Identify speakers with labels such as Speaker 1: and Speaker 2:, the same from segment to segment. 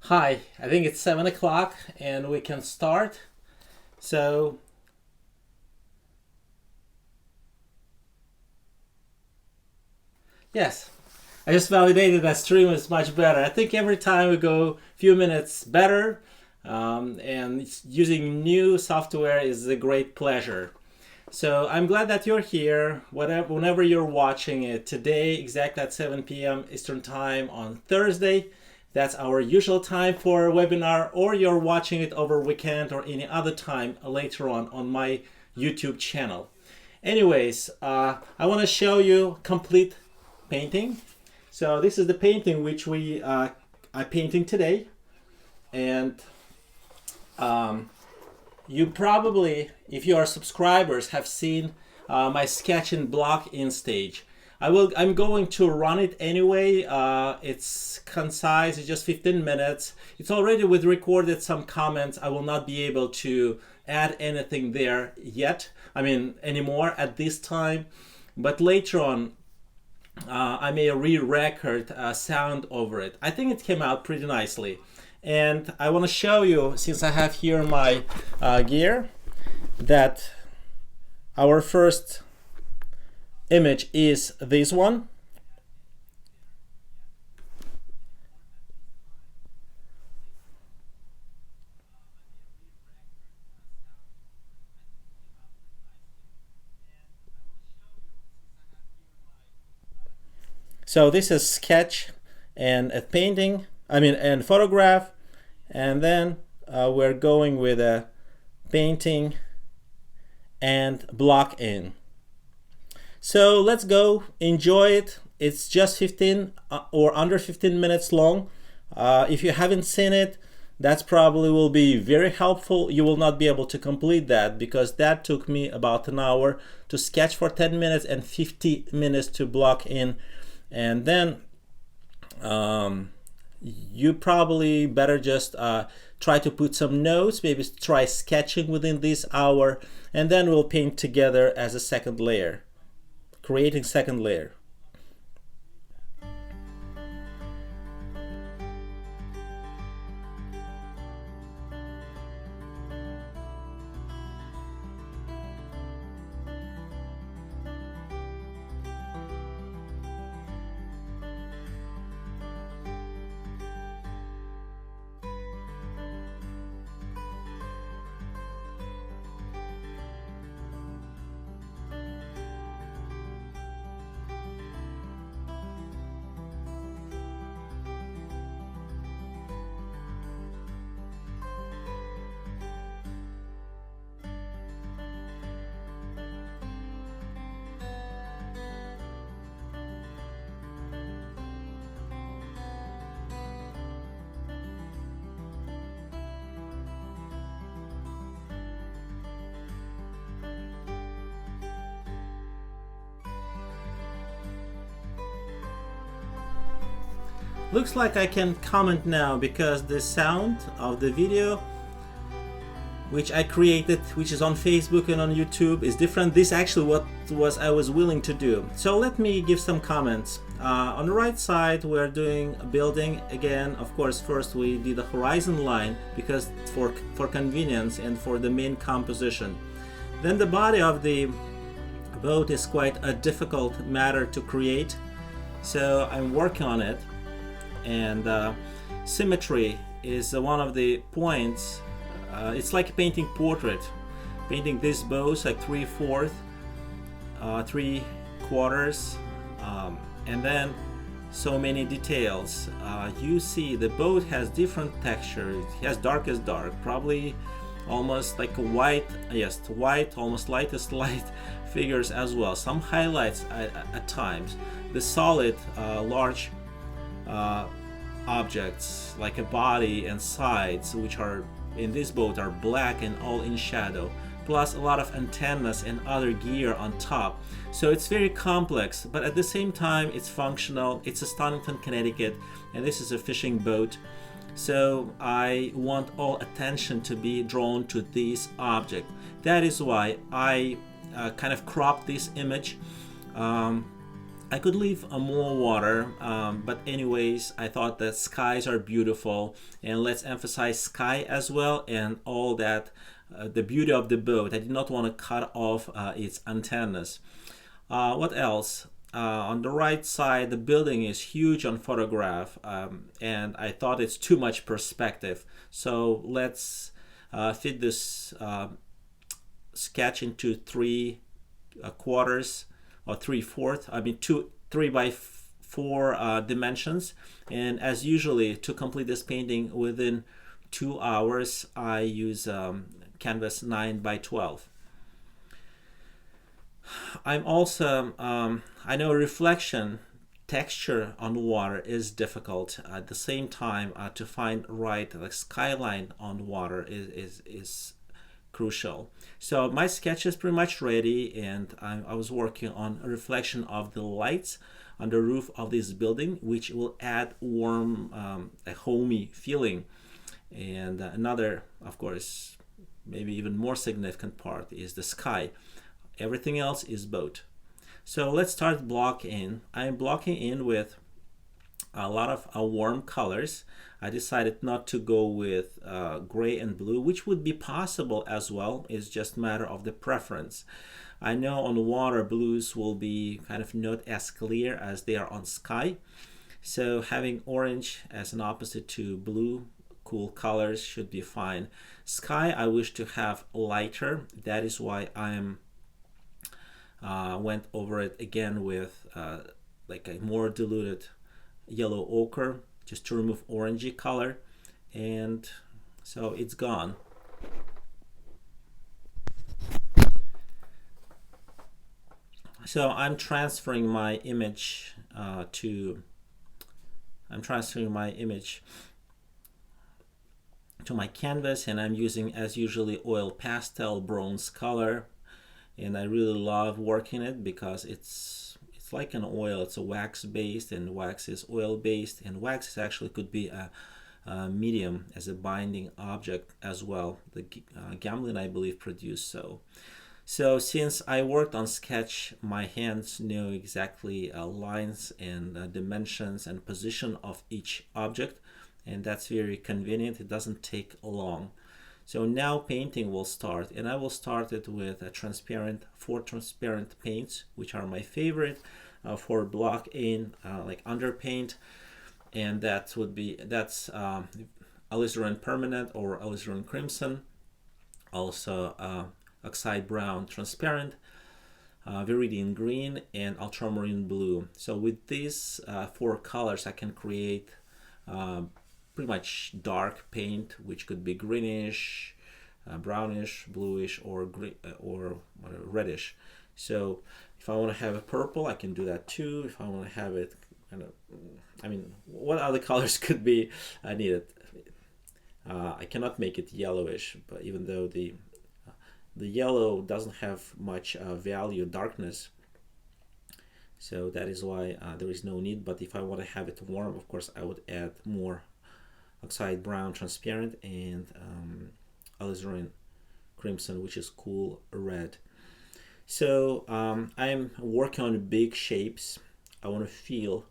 Speaker 1: Hi, I think it's 7 o'clock and we can start. So, yes, I just validated that stream is much better. I think every time we go a few minutes better, and using new software is a great pleasure. So I'm glad that you're here. Whenever you're watching it today, exactly at 7 p.m. Eastern Time on Thursday, that's our usual time for a webinar, or you're watching it over weekend or any other time later on my YouTube channel. Anyways, I want to show you complete painting. So this is the painting which we are painting today, and you probably, if you are subscribers, have seen my sketch and block in stage. I'm going to run it anyway. It's concise. It's just 15 minutes. It's already with recorded some comments. I will not be able to add anything there yet. I mean, anymore at this time. But later on, I may re-record sound over it. I think it came out pretty nicely. And I want to show you, since I have here my gear, that our first image is this one. So this is sketch and a painting, and photograph, and then we're going with a painting and block in. So let's go, enjoy it. It's just 15 or under 15 minutes long. If you haven't seen it, that's probably will be very helpful. You will not be able to complete that because that took me about an hour to sketch for 10 minutes and 50 minutes to block in. And then you probably better just try to put some notes, maybe try sketching within this hour, and then we'll paint together as a second layer, creating second layer. Looks like I can comment now because the sound of the video which I created, which is on Facebook and on YouTube, is different. This actually what I was willing to do. So let me give some comments. On the right side we're doing a building again. Of course, first we did a horizon line because for convenience and for the main composition. Then the body of the boat is quite a difficult matter to create, so I'm working on it. And symmetry is one of the points. It's like painting portrait, painting this boat like 3/4, 3/4, and then so many details. You see the boat has different texture. It has darkest dark, probably almost like a white, yes, white, almost lightest light figures as well. Some highlights at times. The solid, large objects like a body and sides, which are in this boat, are black and all in shadow, plus a lot of antennas and other gear on top. So it's very complex, but at the same time it's functional. It's a Stonington, Connecticut, and this is a fishing boat. So I want all attention to be drawn to this object. That is why I kind of cropped this image. I could leave more water, but anyways, I thought that skies are beautiful, and let's emphasize sky as well and all that, the beauty of the boat. I did not want to cut off its antennas. What else? On the right side, the building is huge on photograph, and I thought it's too much perspective. So let's fit this sketch into three quarters, or 3/4. I mean, 3 by 4 dimensions. And as usually, to complete this painting within 2 hours, I use canvas 9 by 12. I'm also, I know reflection texture on water is difficult. At the same time, to find right like skyline on water is crucial. So my sketch is pretty much ready, and I was working on a reflection of the lights on the roof of this building, which will add warm, a homey feeling. And another, of course, maybe even more significant part is the sky. Everything else is boat. So let's start blocking. I'm blocking in with a lot of warm colors. I decided not to go with gray and blue, which would be possible as well. It's just a matter of the preference. I know on water blues will be kind of not as clear as they are on sky. So having orange as an opposite to blue, cool colors should be fine. Sky I wish to have lighter. That is why I'm went over it again with like a more diluted yellow ochre just to remove orangey color, and so it's gone. So I'm transferring my image to my canvas, and I'm using as usually oil pastel bronze color, and I really love working it because it's like an oil. It's a wax based, and wax is oil based, and wax is actually could be a medium as a binding object as well. The Gamlin, I believe, produced so. So since I worked on sketch, my hands know exactly lines and dimensions and position of each object, and that's very convenient. It doesn't take long. So now painting will start, and I will start it with a four transparent paints, which are my favorite for block in like underpaint, and that's alizarin permanent or alizarin crimson, also oxide brown transparent, viridian green, and ultramarine blue. So with these 4 colors, I can create pretty much dark paint, which could be greenish, brownish, bluish, or reddish. So if I want to have a purple, I can do that too. If I want to have it kind of, I mean, what other colors could be needed? I cannot make it yellowish, but even though the yellow doesn't have much value, darkness, so that is why there is no need. But if I want to have it warm, of course, I would add more oxide brown transparent and alizarin crimson, which is cool red. So I'm working on big shapes. I want to feel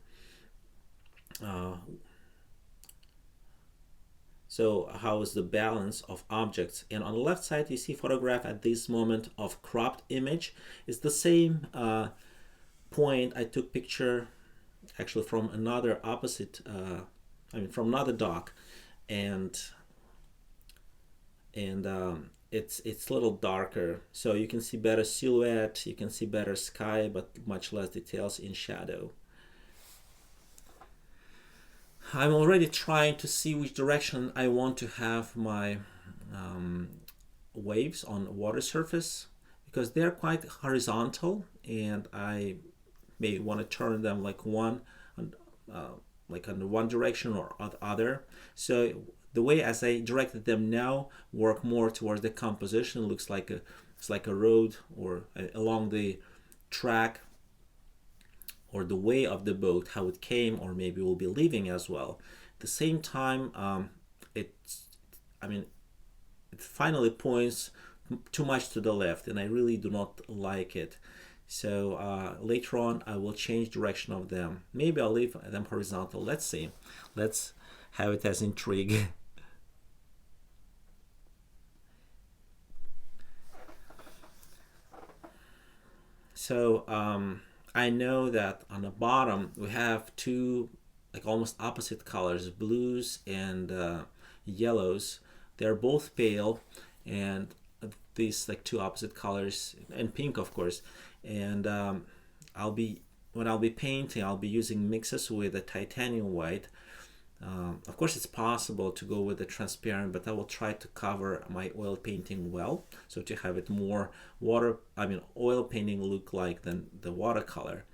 Speaker 1: so how is the balance of objects. And on the left side, you see photograph at this moment of cropped image. It's the same point I took picture actually from another opposite from another dock, and it's a little darker, so you can see better silhouette, you can see better sky, but much less details in shadow. I'm already trying to see which direction I want to have my waves on water surface, because they're quite horizontal, and I may want to turn them like one like in one direction or other. So the way as I directed them now work more towards the composition. Looks like it's like a road or along the track or the way of the boat, how it came, or maybe we'll be leaving as well. At the same time, it finally points too much to the left, and I really do not like it. So later on I will change direction of them. Maybe I'll leave them horizontal. Let's see. Let's have it as intrigue. So I know that on the bottom we have two like almost opposite colors, blues and yellows. They're both pale, and these like two opposite colors, and pink of course. And when I'll be painting, I'll be using mixes with a titanium white. Of course it's possible to go with the transparent, but I will try to cover my oil painting well, so to have it more oil painting look like than the watercolor.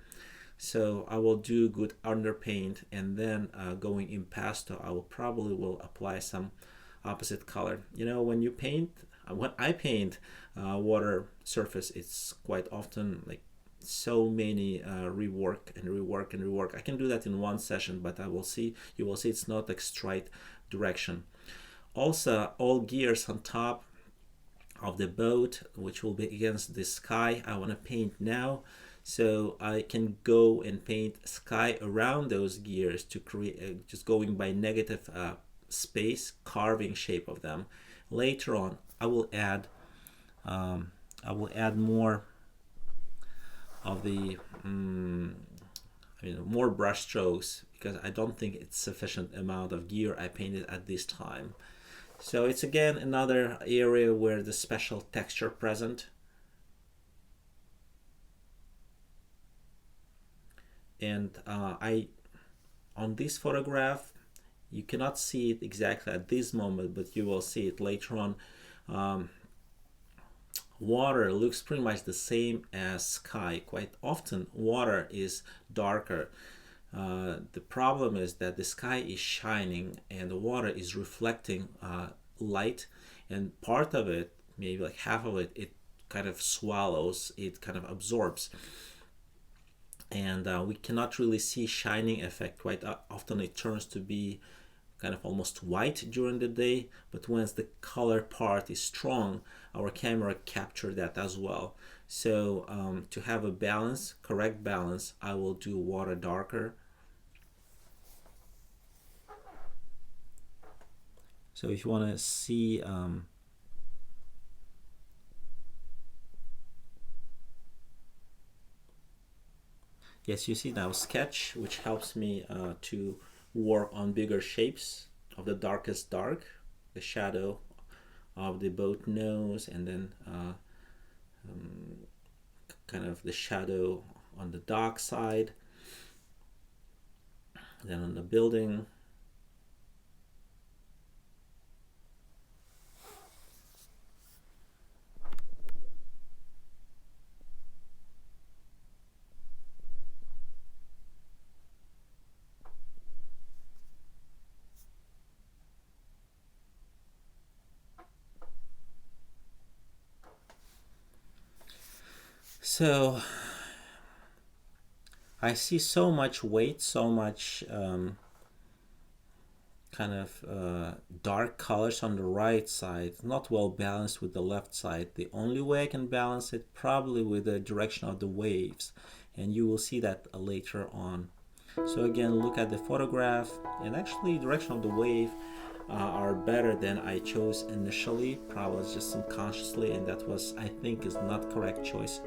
Speaker 1: So I will do good underpaint, and then going impasto, I will probably apply some opposite color. You know, when I paint water surface, it's quite often like so many rework and rework and rework. I can do that in one session, but you will see it's not like straight direction. Also, all gears on top of the boat, which will be against the sky, I want to paint now. So I can go and paint sky around those gears to create just going by negative space, carving shape of them. Later on, I will add more of the more brush strokes, because I don't think it's sufficient amount of gear I painted at this time. So it's again another area where the special texture present. And on this photograph, you cannot see it exactly at this moment, but you will see it later on. Water looks pretty much the same as sky. Quite often water is darker. The problem is that the sky is shining and the water is reflecting light, and part of it, maybe like half of it, it kind of swallows, it kind of absorbs. And we cannot really see shining effect. Quite often it turns to be kind of almost white during the day, but once the color part is strong, our camera captures that as well. So to have a balance, correct balance, I will do water darker. So if you want to see yes, you see now sketch, which helps me to work on bigger shapes of the darkest dark, the shadow of the boat nose, and then kind of the shadow on the dock side, then on the building. So I see so much weight, so much kind of dark colors on the right side, not well balanced with the left side. The only way I can balance it probably with the direction of the waves, and you will see that later on. So again, look at the photograph, and actually direction of the wave are better than I chose initially, probably just subconsciously, and that was, I think, is not correct choice.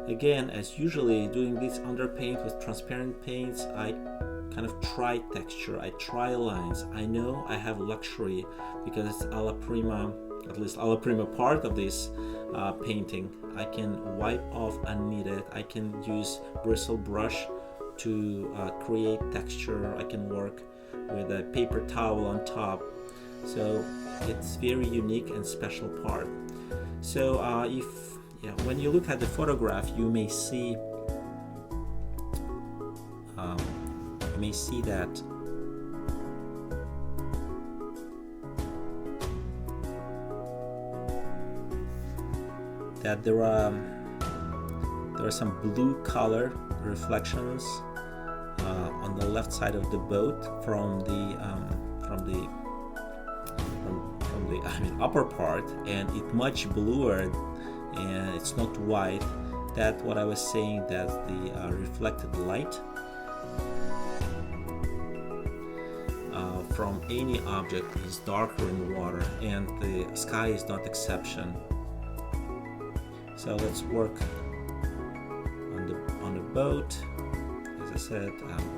Speaker 1: Again, as usually doing this underpaint with transparent paints, I kind of try texture, I try lines. I know I have luxury because it's alla prima, at least alla prima part of this painting. I can wipe off unneeded, I can use bristle brush to create texture, I can work with a paper towel on top. So it's very unique and special part. So when you look at the photograph, you may see that there are some blue color reflections on the left side of the boat from the upper part, and it much bluer, and it's not white. That what I was saying, that the reflected light from any object is darker in water, and the sky is not exception. So let's work on the boat. As I said,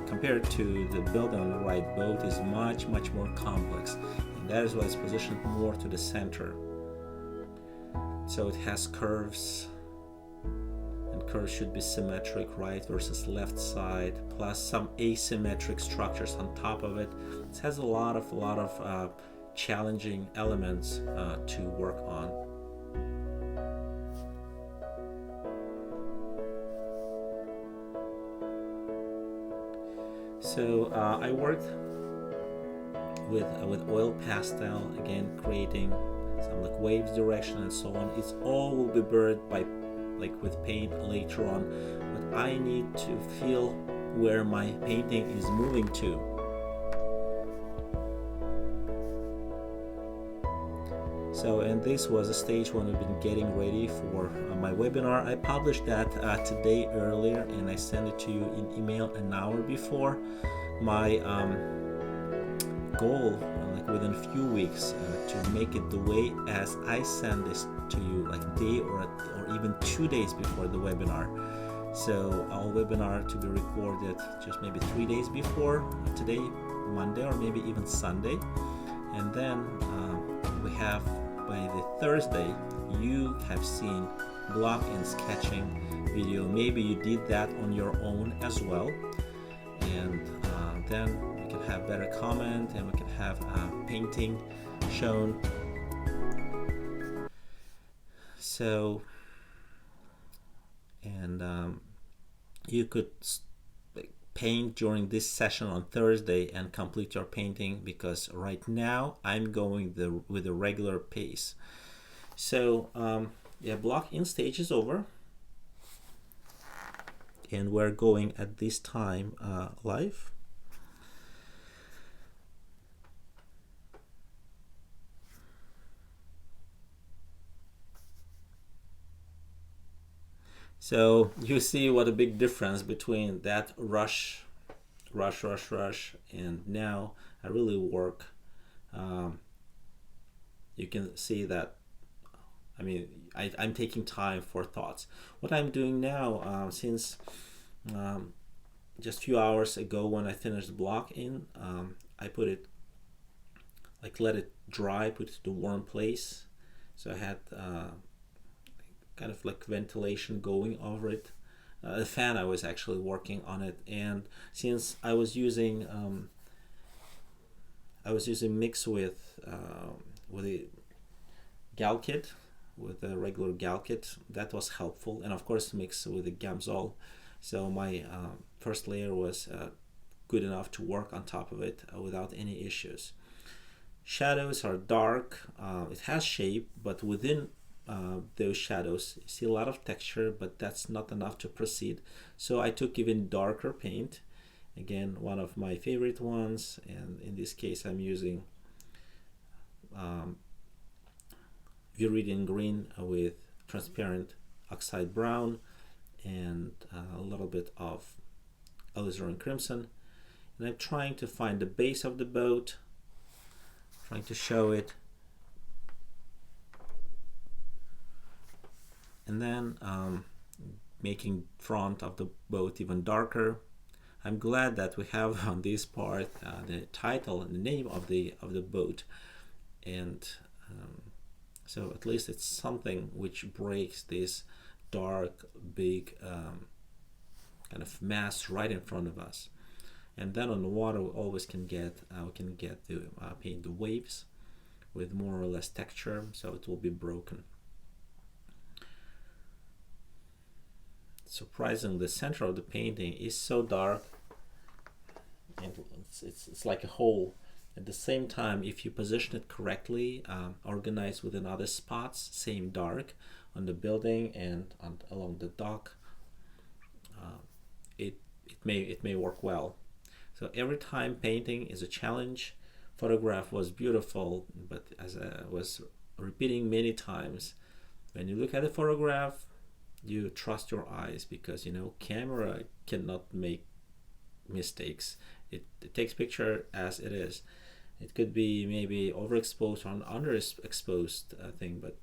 Speaker 1: compared to the building on the right, boat is much more complex, and that is why it's positioned more to the center. So it has curves, and curves should be symmetric, right versus left side, plus some asymmetric structures on top of it. It has a lot of challenging elements to work on. So I worked with oil pastel, again creating some like waves, direction, and so on. It's all will be blurred by with paint later on, but I need to feel where my painting is moving to. So, and this was a stage when we've been getting ready for my webinar. I published that today earlier, and I sent it to you in email an hour before. My goal, within a few weeks, to make it the way as I send this to you, like day or even 2 days before the webinar. So our webinar to be recorded just maybe 3 days before today, Monday, or maybe even Sunday, and then we have by the Thursday you have seen block and sketching video. Maybe you did that on your own as well, and then we can have better comment, and we can have painting shown. So, and you could paint during this session on Thursday and complete your painting, because right now I'm going with a regular pace. So yeah, block in stage is over, and we're going at this time live. So you see what a big difference between that rush, and now I really work. You can see that, I'm taking time for thoughts. What I'm doing now, since just a few hours ago when I finished the block in, I put it, let it dry, put it to a warm place. So I had kind of ventilation going over it. The fan, I was actually working on it, and since I was using mix with a gal kit, with a regular gal kit, that was helpful, and of course mix with the Gamsol. So my first layer was good enough to work on top of it without any issues. Shadows are dark. It has shape, but within those shadows you see a lot of texture, but that's not enough to proceed. So I took even darker paint, again one of my favorite ones, and in this case I'm using Viridian green with transparent oxide brown and a little bit of alizarin crimson, and I'm trying to find the base of the boat, trying to show it. And then making front of the boat even darker. I'm glad that we have on this part the title and the name of the boat, and so at least it's something which breaks this dark, big kind of mass right in front of us. And then on the water, we always can get the paint the waves with more or less texture, so it will be broken. Surprisingly, the center of the painting is so dark, and it's like a hole. At the same time, if you position it correctly, organized within other spots, same dark on the building and along the dock, it may work well. So every time painting is a challenge. photograph was beautiful, but as I was repeating many times, when you look at a photograph, you trust your eyes, because camera cannot make mistakes. It takes picture as it is. It could be maybe overexposed or underexposed thing, but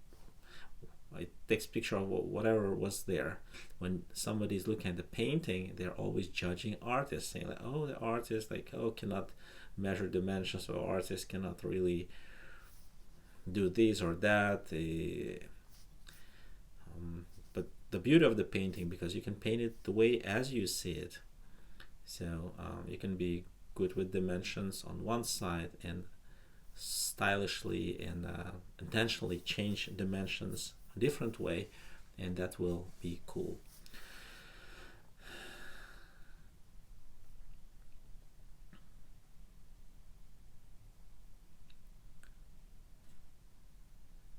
Speaker 1: it takes picture of whatever was there. When somebody's looking at the painting, they're always judging artists, saying like, oh, the artist cannot measure dimensions, or artist cannot really do this or that. But the beauty of the painting, because you can paint it the way as you see it, so you can be good with dimensions on one side and stylishly and intentionally change dimensions a different way, and that will be cool.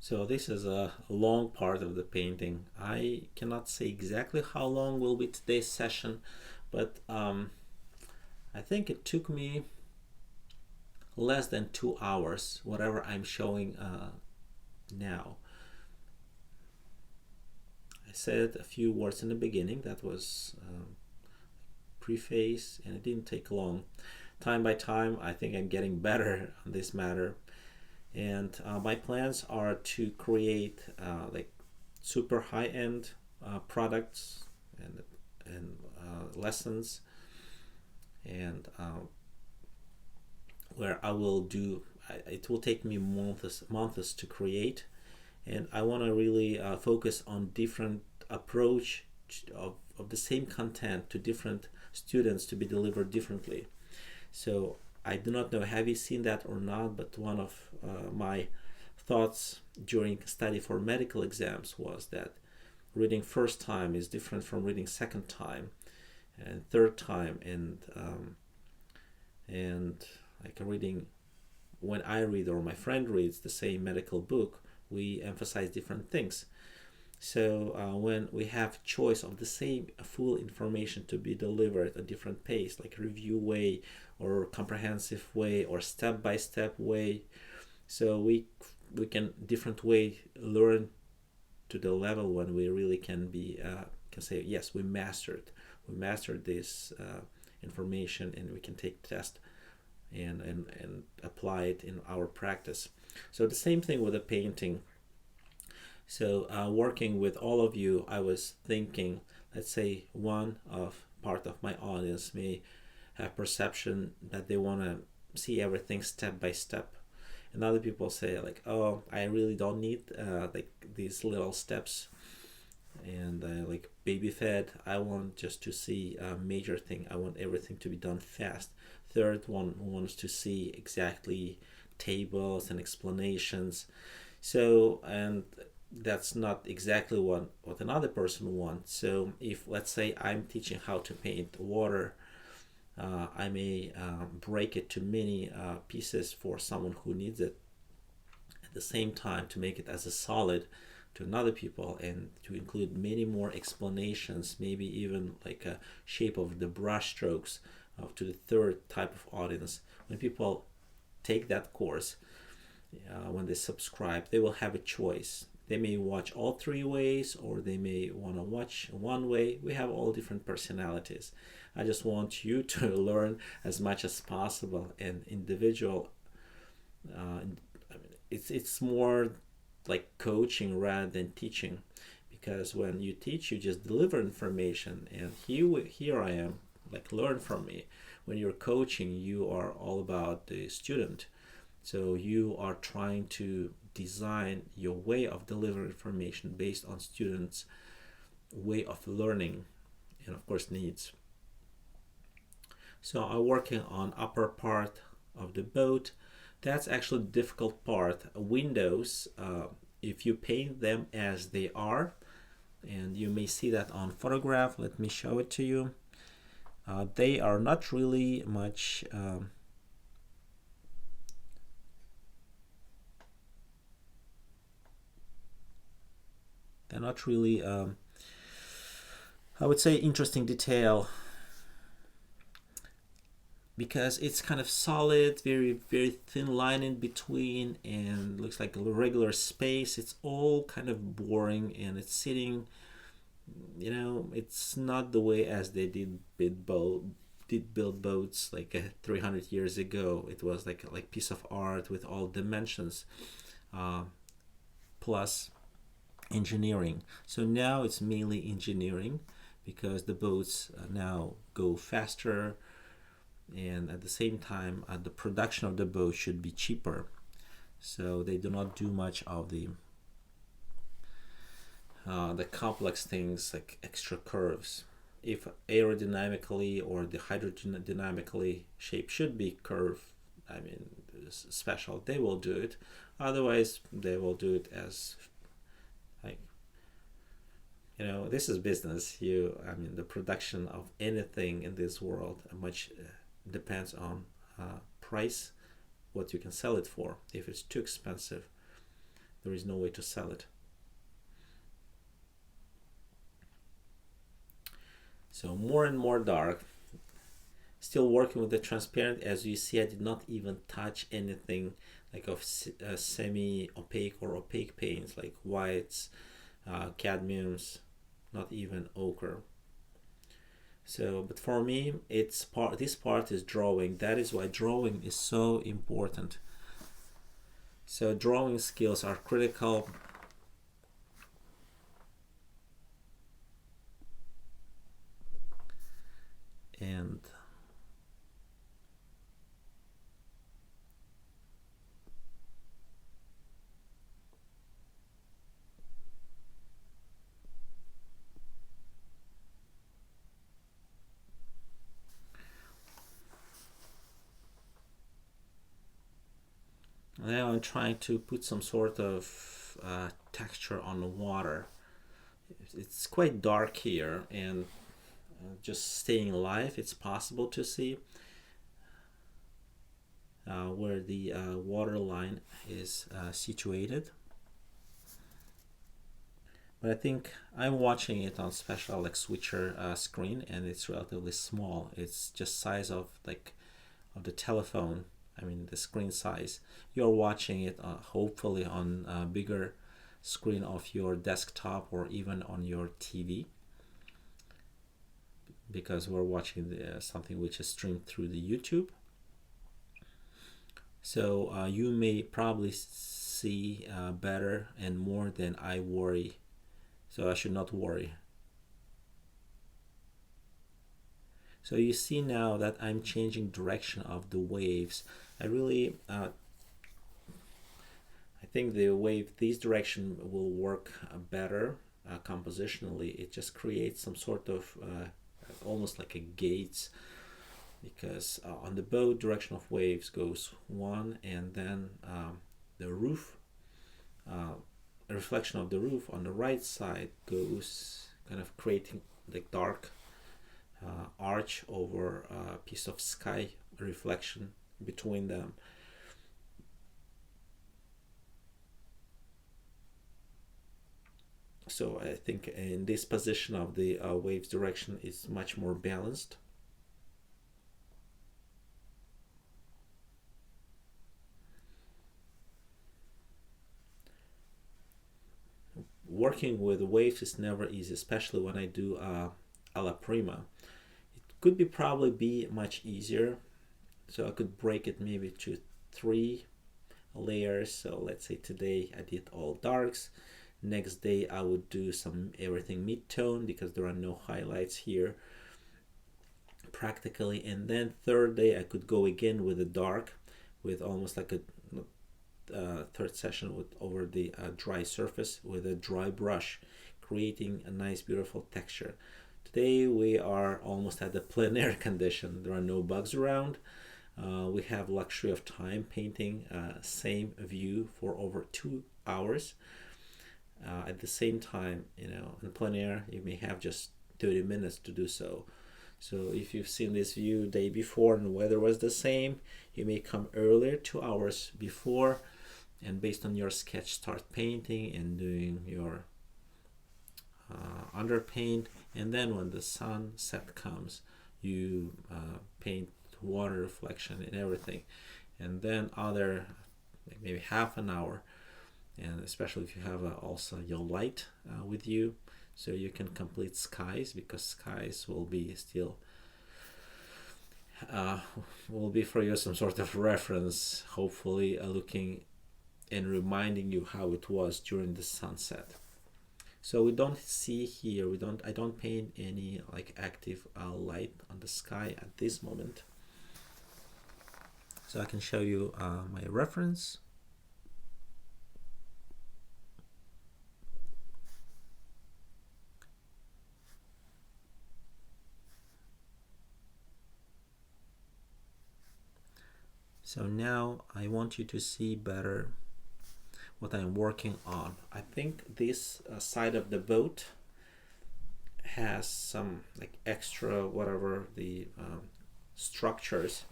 Speaker 1: So this is a long part of the painting. I cannot say exactly how long will be today's session, but I think it took me less than 2 hours, whatever I'm showing now. I said a few words in the beginning, that was preface, and it didn't take long. Time by time, I think I'm getting better on this matter, and my plans are to create super high-end products and lessons, and where I will do, it will take me months to create, and I want to really focus on different approach of the same content to different students to be delivered differently. So I do not know, have you seen that or not, but one of my thoughts during study for medical exams was that reading first time is different from reading second time and third time, and like reading, when I read or my friend reads the same medical book, we emphasize different things. So when we have choice of the same full information to be delivered at a different pace, like review way or comprehensive way or step-by-step way, so we can different way learn to the level when we really can say, yes, we mastered this information, and we can take test and apply it in our practice. So the same thing with the painting. So working with all of you, I was thinking, let's say one of part of my audience may have perception that they want to see everything step by step, and other people say like, oh, I really don't need these little steps, and like baby fed, I want just to see a major thing. I want everything to be done fast. Third one wants to see exactly tables and explanations. So, and that's not exactly what another person wants. So if, let's say, I'm teaching how to paint water, I may break it to many pieces for someone who needs it, at the same time to make it as a solid to another people, and to include many more explanations, maybe even like a shape of the brush strokes to the third type of audience. When people take that course, when they subscribe, they will have a choice. They may watch all three ways, or they may want to watch one way. We have all different personalities. I just want you to learn as much as possible, and individual. It's more like coaching rather than teaching, because when you teach, you just deliver information, and here I am, like, learn from me. When you're coaching, you are all about the student, so you are trying to design your way of delivering information based on students' way of learning and of course needs. So I'm working on upper part of the boat. That's actually the difficult part. Windows, if you paint them as they are, and you may see that on photograph, let me show it to you. They are not really much they're not really I would say interesting detail. because it's kind of solid, very thin line in between, and looks like a regular space. It's all kind of boring, and it's sitting, it's not the way as they did build boats like 300 years ago. It was like piece of art with all dimensions, plus engineering. So now it's mainly engineering, because the boats now go faster, and at the same time the production of the boat should be cheaper, so they do not do much of the complex things like extra curves. If aerodynamically or the hydrodynamically shape should be curved, I mean special, they will do it. Otherwise they will do it as like, this is business. The production of anything in this world much depends on price, what you can sell it for. If it's too expensive, there is no way to sell it. So more and more dark. Still working with the transparent. As you see, I did not even touch anything like of semi-opaque or opaque paints like whites, cadmiums, not even ochre. So, but for me, this part is drawing. That is why drawing is so important. So drawing skills are critical. And now I'm trying to put some sort of texture on the water. It's quite dark here, and just staying alive, it's possible to see where the water line is situated. But I think I'm watching it on special like switcher screen, and it's relatively small. It's just size of the telephone. I mean the screen size. You're watching it hopefully on a bigger screen of your desktop or even on your TV, because we're watching something which is streamed through the YouTube. So you may probably see better and more than I worry. So I should not worry. So you see now that I'm changing direction of the waves. I really, I think this direction will work better compositionally. It just creates some sort of almost like a gates, because on the boat direction of waves goes one, and then the roof, a reflection of the roof on the right side goes kind of creating like dark arch over a piece of sky reflection between them. So I think in this position of the waves direction is much more balanced. Working with waves is never easy, especially when I do alla prima. It could probably be much easier, so I could break it maybe to 3 layers. So let's say today I did all darks. Next day I would do everything mid-tone, because there are no highlights here practically. And then third day I could go again with a dark, with almost like a third session over the dry surface with a dry brush, creating a nice beautiful texture. Today we are almost at the plein air condition. There are no bugs around. We have luxury of time painting same view for over 2 hours. At the same time, in plein air you may have just 30 minutes to do so. So if you've seen this view day before and the weather was the same, you may come earlier, 2 hours before, and based on your sketch start painting and doing your underpaint. And then when the sunset comes, you paint water reflection and everything, and then other like maybe half an hour, and especially if you have also your light with you, so you can complete skies, because skies will be still will be for you some sort of reference, hopefully looking and reminding you how it was during the sunset. So we don't see here, I don't paint any like active light on the sky at this moment. So I can show you my reference. So now I want you to see better what I'm working on. I think this side of the boat has some like extra whatever the structures,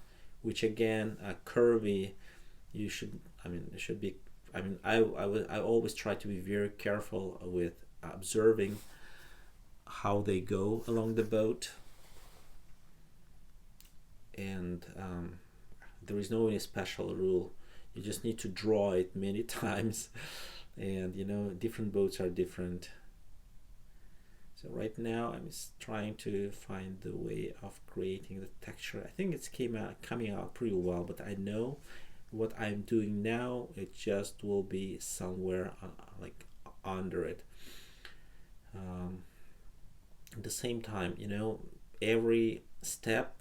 Speaker 1: which again curvy. You should, I mean, it should be. I mean, I always try to be very careful with observing how they go along the boat, and there is no any special rule. You just need to draw it many times, and you know, different boats are different. So right now I'm trying to find the way of creating the texture. I think it's coming out pretty well, but I know what I'm doing now, it just will be somewhere like under it. At the same time, you know, every step,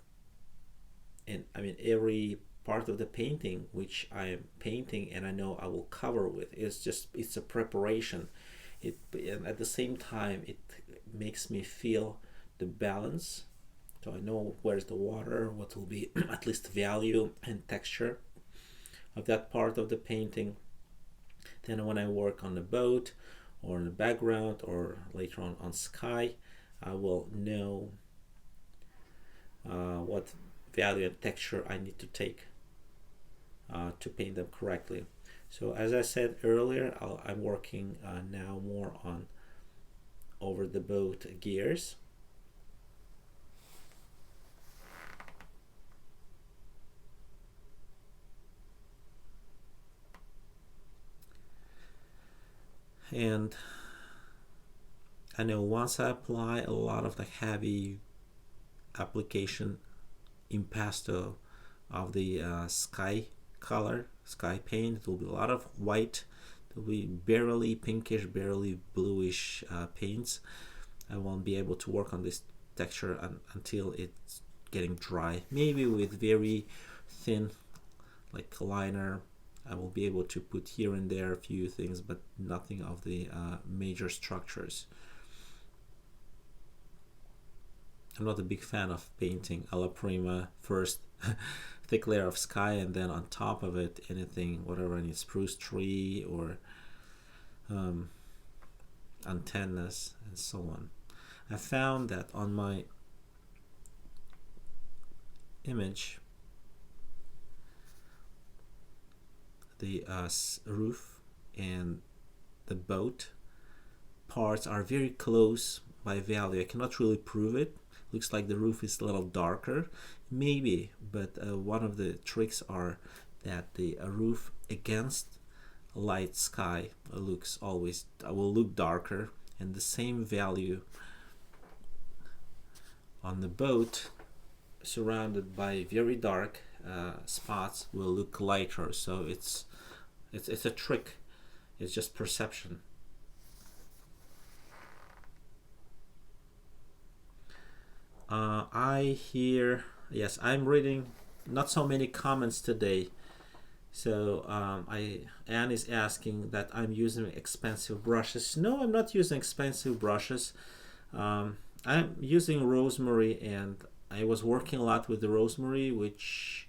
Speaker 1: and I mean every part of the painting which I am painting and I know I will cover with, it's a preparation. And at the same time it makes me feel the balance, so I know where's the water, what will be at least value and texture of that part of the painting. Then when I work on the boat or in the background or later on sky, I will know what value and texture I need to take to paint them correctly. So as I said earlier, I'm working now more on over the boat gears. And I know once I apply a lot of the heavy application impasto of the sky paint, it will be a lot of white, it will be barely pinkish, barely bluish paints. I won't be able to work on this texture until it's getting dry. Maybe with very thin like liner I will be able to put here and there a few things, but nothing of the major structures. I'm not a big fan of painting alla prima, first thick layer of sky and then on top of it anything, whatever, any spruce tree or antennas and so on. I found that on my image the roof and the boat parts are very close by value. I cannot really prove it. Looks like the roof is a little darker, maybe, but one of the tricks are that the roof against light sky looks always will look darker, and the same value on the boat surrounded by very dark spots will look lighter. So it's a trick. It's just perception. I hear, yes, I'm reading not so many comments today. So Anne is asking that I'm using expensive brushes. No, I'm not using expensive brushes. I'm using rosemary, and I was working a lot with the rosemary, which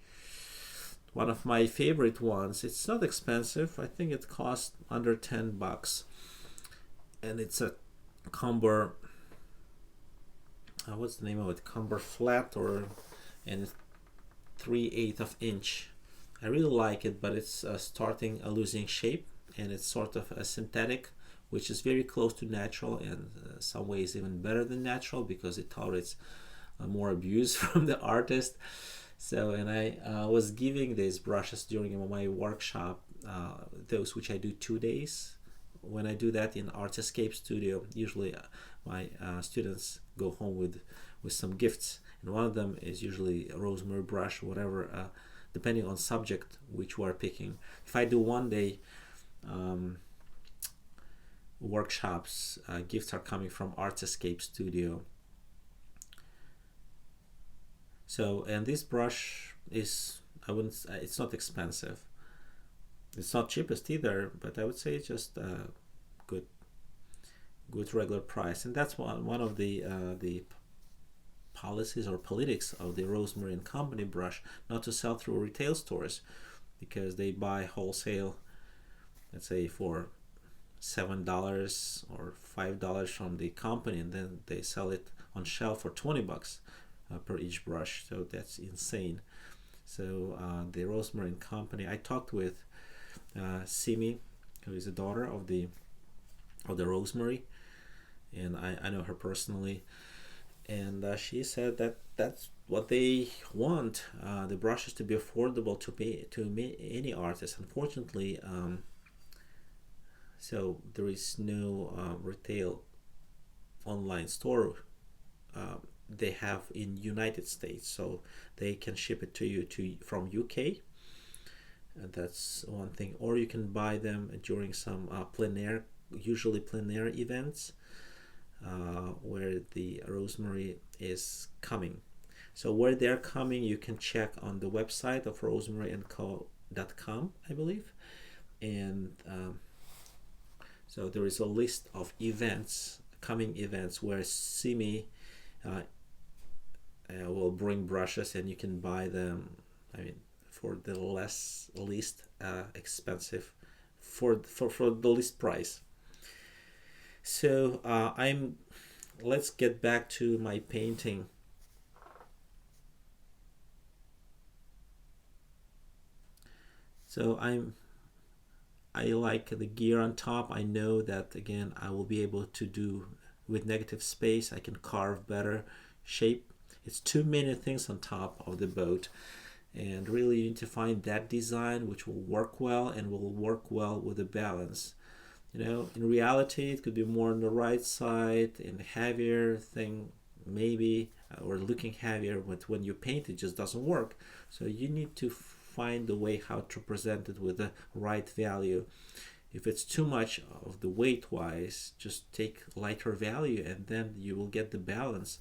Speaker 1: one of my favorite ones. It's not expensive. I think it costs under $10, and it's a Comber. What's the name of it? Comber flat, and it's 3/8 of inch. I really like it, but it's starting losing shape, and it's sort of a synthetic, which is very close to natural, and some ways even better than natural because it tolerates more abuse from the artist. So, and I was giving these brushes during my workshop, those which I do 2 days. When I do that in Artscape Studio, usually my students go home with some gifts, and one of them is usually a rosemary brush, whatever, depending on subject which we are picking. If I do 1 day workshops, gifts are coming from Artscape Studio. So, and this brush is, I wouldn't, it's not expensive. It's not cheapest either, but I would say it's just good regular price. And that's one of the policies or politics of the Rosemary and Company brush, not to sell through retail stores, because they buy wholesale, let's say for $7 or $5 from the company, and then they sell it on shelf for $20 per each brush. So that's insane. So the Rosemary and Company, I talked with Simi, who is the daughter of the Rosemary, and I know her personally, and she said that that's what they want, the brushes to be affordable to any artist. Unfortunately, so there is no retail online store they have in United States, so they can ship it to you from UK. That's one thing, or you can buy them during some usually plein air events where the Rosemary is coming. So where they're coming, you can check on the website of rosemaryandco.com, I believe, and so there is a list of coming events where Simi will bring brushes, and you can buy them, I mean, for the least expensive, for the least price. So let's get back to my painting. So I like the gear on top. I know that, again, I will be able to do with negative space. I can carve better shape. It's too many things on top of the boat, and really you need to find that design which will work well and will work well with the balance. In reality, it could be more on the right side and heavier thing, maybe, or looking heavier, but when you paint, it just doesn't work. So you need to find the way how to present it with the right value. If it's too much of the weight wise, just take lighter value, and then you will get the balance.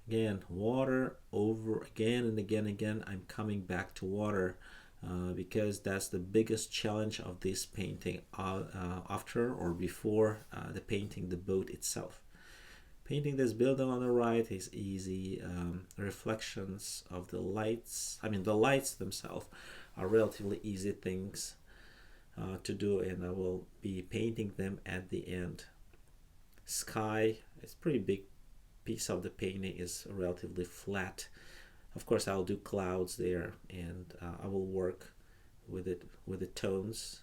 Speaker 1: Again, water over again and again and again. I'm coming back to water because that's the biggest challenge of this painting, after or before the painting the boat itself. Painting this building on the right is easy. Reflections of the lights, the lights themselves are relatively easy things to do, and I will be painting them at the end. Sky is pretty big piece of the painting, is relatively flat. Of course, I'll do clouds there, and I will work with the tones,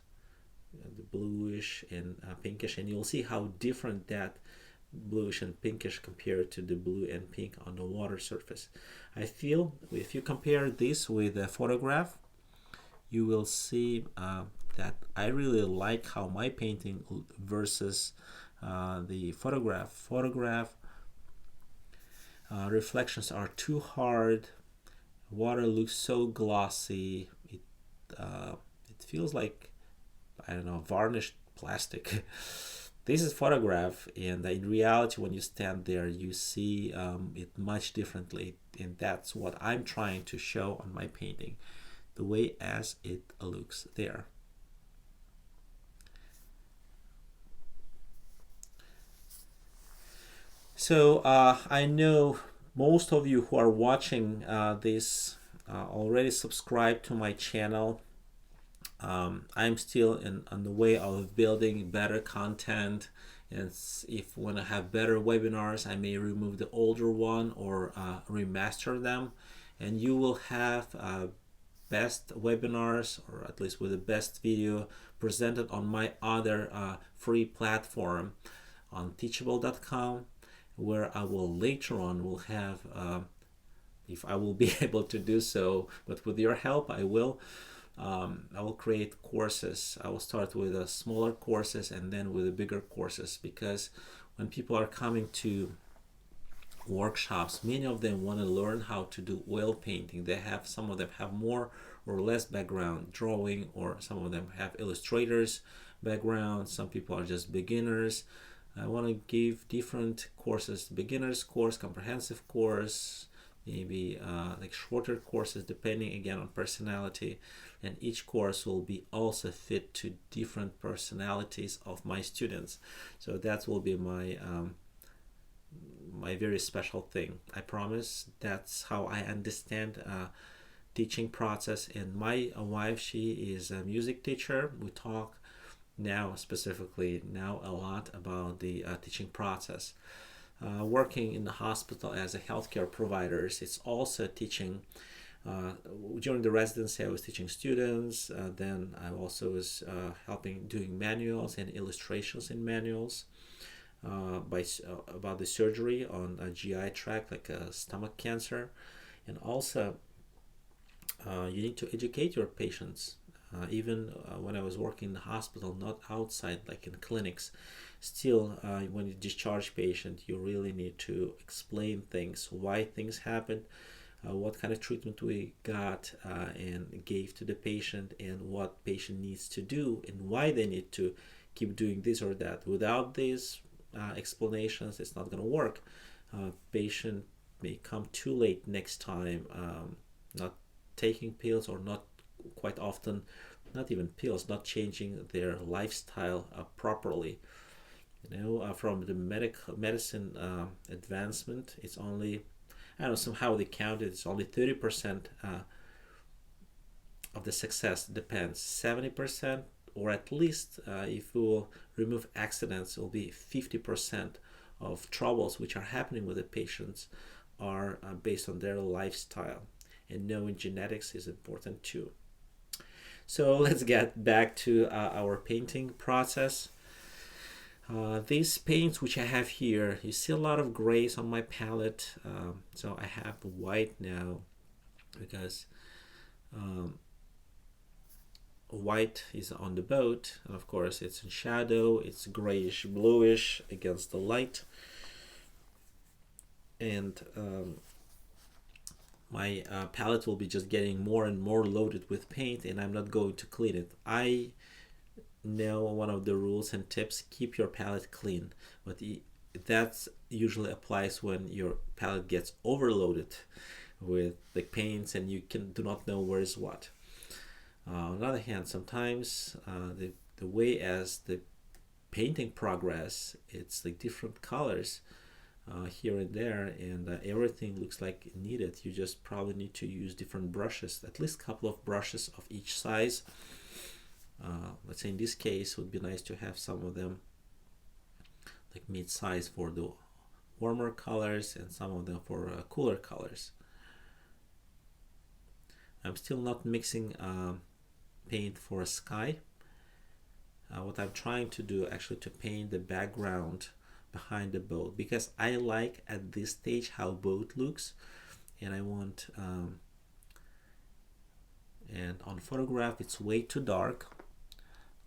Speaker 1: the bluish and pinkish, and you'll see how different that bluish and pinkish compared to the blue and pink on the water surface. I feel if you compare this with a photograph, you will see that I really like how my painting versus the photograph. Reflections are too hard. Water looks so glossy. It feels like, I don't know, varnished plastic. This is photograph, and in reality, when you stand there, you see it much differently, and that's what I'm trying to show on my painting, the way as it looks there. So I know most of you who are watching this already subscribed to my channel. I'm still on the way of building better content, and if when I have better webinars, I may remove the older one or remaster them, and you will have best webinars, or at least with the best video, presented on my other free platform on teachable.com, where I will later on will have, if I will be able to do so, but with your help I will create courses. I will start with smaller courses and then with the bigger courses, because when people are coming to workshops, many of them want to learn how to do oil painting. Some of them have more or less background drawing, or some of them have illustrators background. Some people are just beginners. I want to give different courses: beginners course, comprehensive course, maybe like shorter courses depending again on personality, and each course will be also fit to different personalities of my students. So that will be my my very special thing. I promise. That's how I understand teaching process. And my wife, she is a music teacher. We talk now specifically now a lot about the teaching process. Working in the hospital as a healthcare provider, it's also teaching. During the residency, I was teaching students. Then I also was helping doing manuals and illustrations in manuals about the surgery on a GI tract, like stomach cancer. And also, you need to educate your patients. Even when I was working in the hospital, not outside, like in clinics, still, when you discharge patient, you really need to explain things, why things happened, what kind of treatment we got and gave to the patient, and what patient needs to do, and why they need to keep doing this or that. Without these explanations, it's not going to work. Patient may come too late next time, not taking pills, or not quite often, not even pills, not changing their lifestyle properly. From the medicine advancement, it's only, I don't know, somehow they counted, it's only 30% of the success depends. 70%, or at least if we will remove accidents, it will be 50% of troubles which are happening with the patients are based on their lifestyle. And knowing genetics is important too. So let's get back to our painting process. These paints which I have here, you see a lot of grays on my palette. So I have white now, because white is on the boat, and of course it's in shadow, it's grayish bluish against the light. And my palette will be just getting more and more loaded with paint, and I'm not going to clean it. I know one of the rules and tips: keep your palette clean, but that usually applies when your palette gets overloaded with the paints and you do not know where is what. On the other hand, sometimes the way as the painting progress, it's like different colors here and there, and everything looks like needed. You just probably need to use different brushes, at least a couple of brushes of each size. Let's say in this case, it would be nice to have some of them like mid-size for the warmer colors, and some of them for cooler colors. I'm still not mixing paint for a sky. What I'm trying to do actually to paint the background behind the boat, because I like at this stage how boat looks, and I want and on photograph it's way too dark.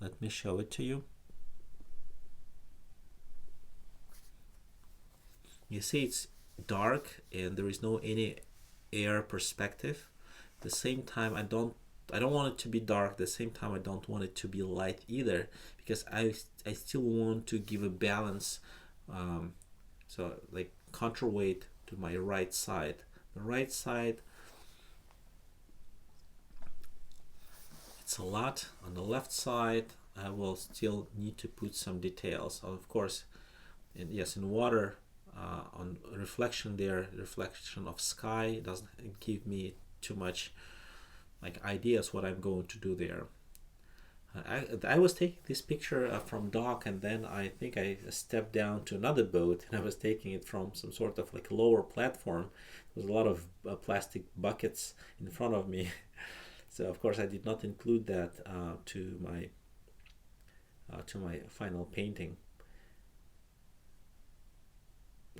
Speaker 1: Let me show it to you. You see it's dark and there is no any air perspective. At the same time, I don't want it to be dark. At the same time, I don't want it to be light either, because I still want to give a balance. So like counterweight to my right side. The right side, it's a lot. On the left side, I will still need to put some details. Of course, and yes, in water, on reflection there, reflection of sky doesn't give me too much like ideas what I'm going to do there. I was taking this picture from dock, and then I think I stepped down to another boat, and I was taking it from some sort of like lower platform. There was a lot of plastic buckets in front of me. So of course I did not include that to my final painting.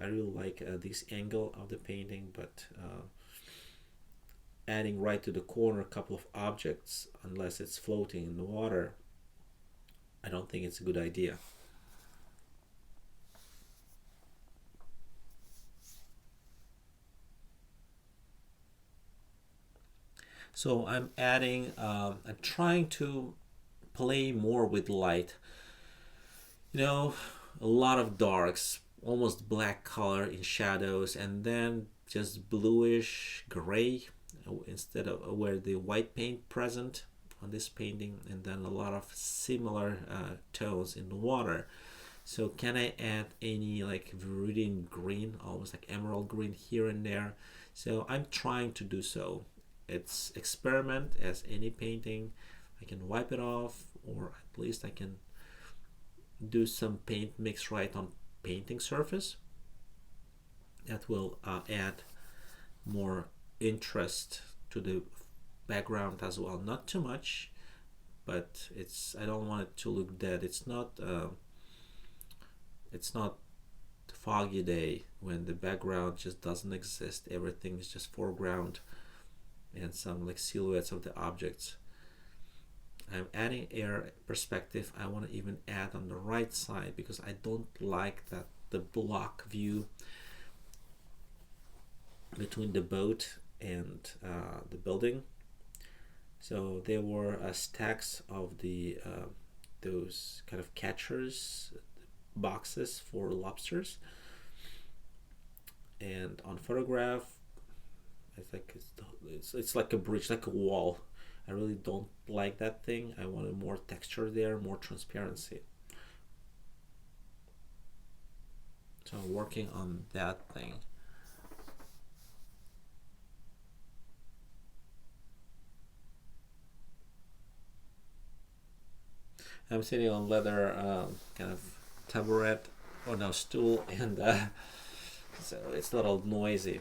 Speaker 1: I really like this angle of the painting, but adding right to the corner a couple of objects, unless it's floating in the water, I don't think it's a good idea. So I'm trying to play more with light. You know, a lot of darks, almost black color in shadows, and then just bluish gray instead of where the white paint present on this painting, and then a lot of similar tones in the water. So can I add any like viridian green, almost like emerald green here and there? So I'm trying to do so. It's experiment as any painting. I can wipe it off, or at least I can do some paint mix right on painting surface. That will add more interest to the background as well. Not too much, but I don't want it to look dead. It's not foggy day when the background just doesn't exist. Everything is just foreground and some like silhouettes of the objects. I'm adding air perspective. I want to even add on the right side because I don't like that the block view between the boat and the building. So there were stacks of the those kind of catchers boxes for lobsters, and on photograph I think it's like a bridge, like a wall. I really don't like that thing. I wanted more texture there, more transparency. So I'm working on that thing. I'm sitting on leather kind of taburet, or no, stool, and so it's a little noisy.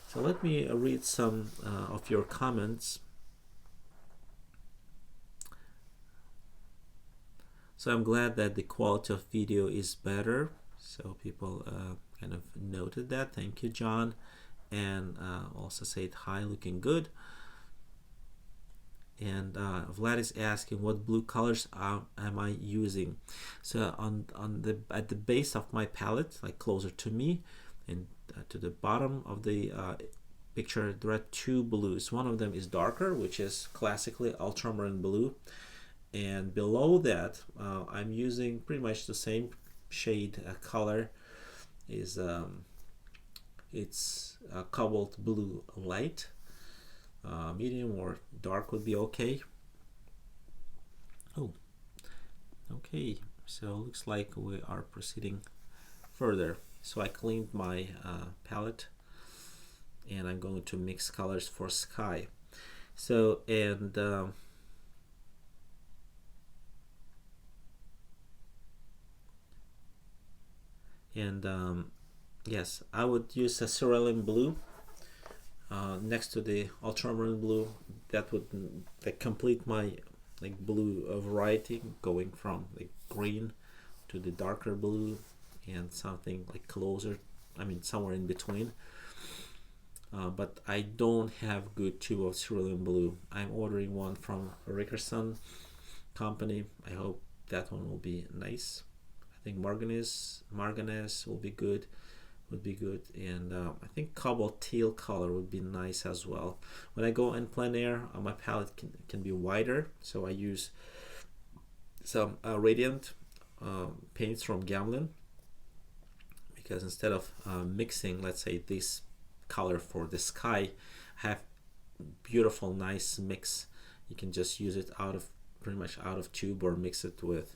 Speaker 1: So let me read some of your comments. So I'm glad that the quality of video is better. So people kind of noted that. Thank you, John. And also said hi, looking good. And Vlad is asking what blue colors am I using. So at the base of my palette, like closer to me, and to the bottom of the picture, there are two blues. One of them is darker, which is classically ultramarine blue, and below that I'm using pretty much the same shade color. Is it's cobalt blue light. Medium or dark would be okay. Oh, okay, so looks like we are proceeding further. So I cleaned my palette, and I'm going to mix colors for sky. So yes, I would use a cerulean blue next to the ultramarine blue. That would complete my like blue variety, going from like green to the darker blue and something like closer, I mean somewhere in between. But I don't have good tube of cerulean blue. I'm ordering one from Rickerson company. I hope that one will be nice. I think marganese will be good. And I think cobalt teal color would be nice as well. When I go in plein air, my palette can be wider, so I use some radiant paints from Gamlin, because instead of mixing, let's say, this color for the sky, have beautiful nice mix. You can just use it pretty much out of tube, or mix it with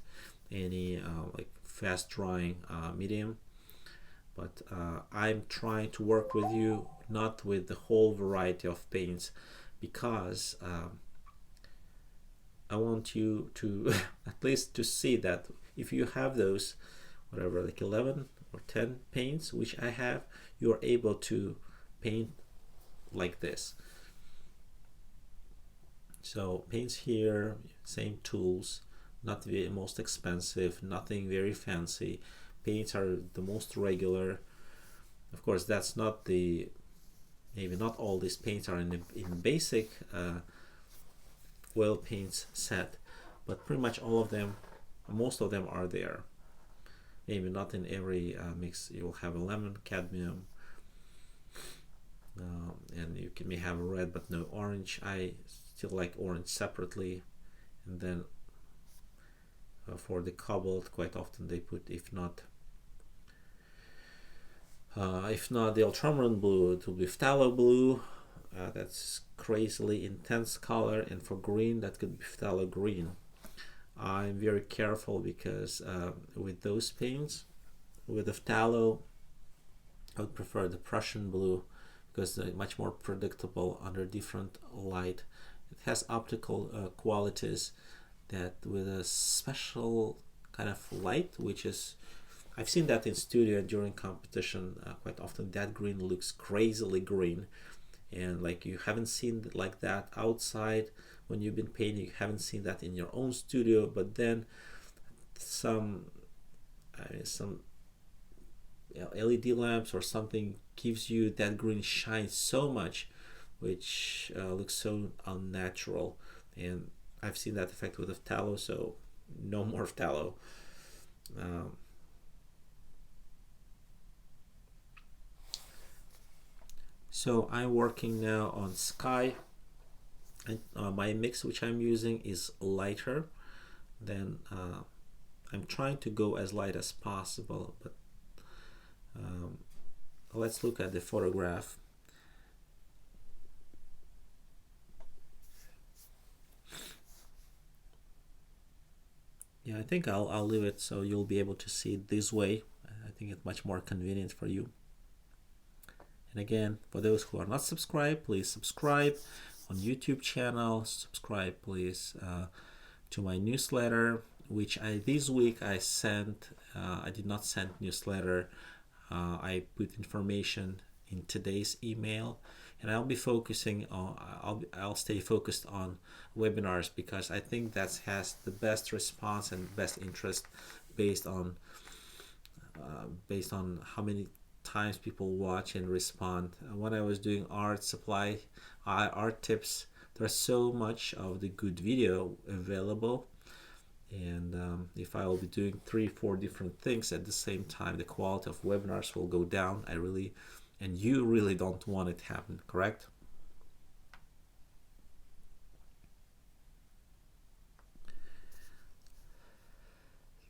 Speaker 1: any like fast drying medium. But I'm trying to work with you not with the whole variety of paints, because I want you to at least to see that if you have those whatever, like 11 or 10 paints, which I have, you're able to paint like this. So paints here, same tools, not the most expensive, nothing very fancy. Paints are the most regular. Of course, that's not the, maybe not all these paints are in basic oil paints set, but pretty much all of them, most of them are there. Maybe not in every mix. You'll have a lemon, cadmium, and you may have a red but no orange. I still like orange separately. And then for the cobalt, quite often they put, if not the ultramarine blue, it will be phthalo blue. That's crazily intense color, and for green that could be phthalo green. I'm very careful because with those paints, with the phthalo, I would prefer the Prussian blue because they're much more predictable under different light. It has optical qualities that with a special kind of light, which is, I've seen that in studio during competition quite often. That green looks crazily green, and like you haven't seen it like that outside when you've been painting. You haven't seen that in your own studio, but then some LED lamps or something gives you that green shine so much, which looks so unnatural. And I've seen that effect with the phthalo, so no more phthalo. So I'm working now on sky, and my mix which I'm using is lighter than I'm trying to go as light as possible, but let's look at the photograph. Yeah, I think I'll leave it so you'll be able to see it this way. I think it's much more convenient for you. And again, for those who are not subscribed, please subscribe on YouTube channel. Subscribe, please, to my newsletter, which this week I sent. I did not send newsletter. I put information in today's email, and I'll be focusing on. I'll stay focused on webinars because I think that has the best response and best interest based on how many times people watch and respond. When I was doing art supply, art tips, there's so much of the good video available, and if I will be doing 3-4 different things at the same time, the quality of webinars will go down. And you really don't want it to happen, correct?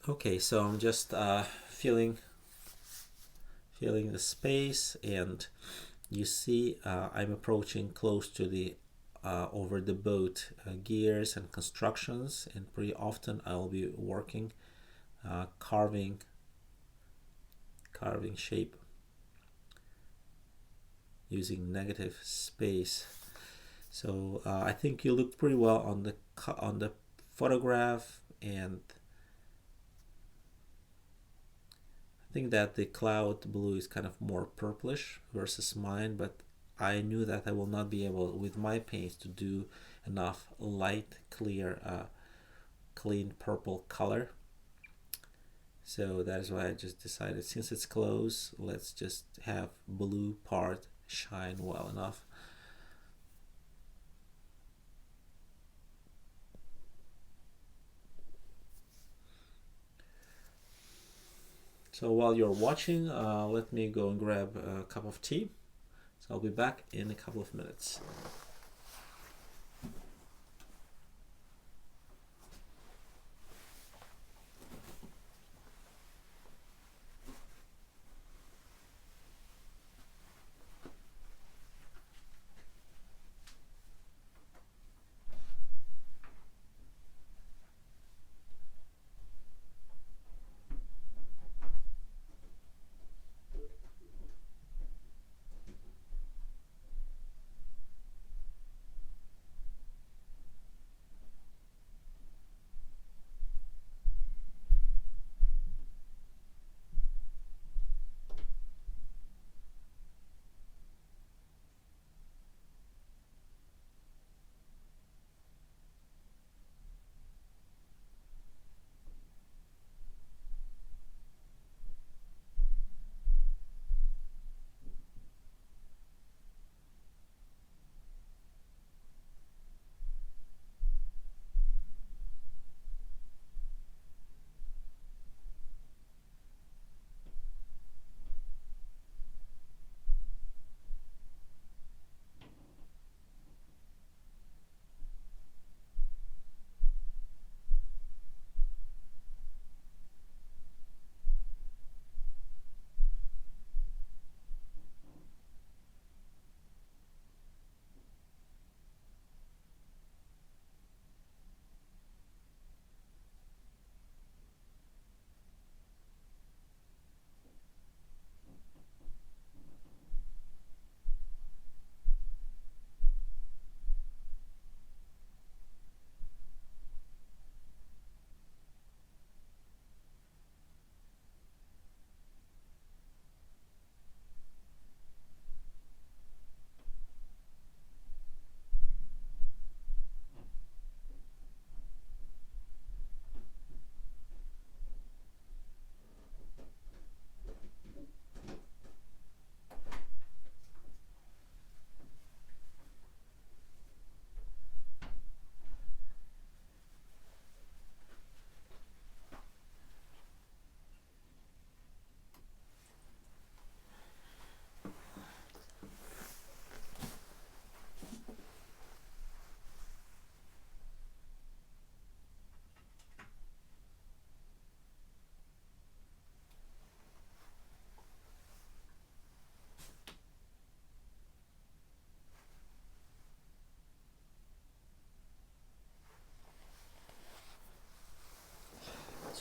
Speaker 1: Okay, so I'm just filling the space, and you see I'm approaching close to the over the boat gears and constructions, and pretty often I'll be working carving shape using negative space. So I think you looked pretty well on the photograph, and I think that the cloud blue is kind of more purplish versus mine, but I knew that I will not be able with my paints to do enough light, clear, clean purple color. So that is why I just decided, since it's close, let's just have blue part shine well enough. So while you're watching, let me go and grab a cup of tea. So I'll be back in a couple of minutes.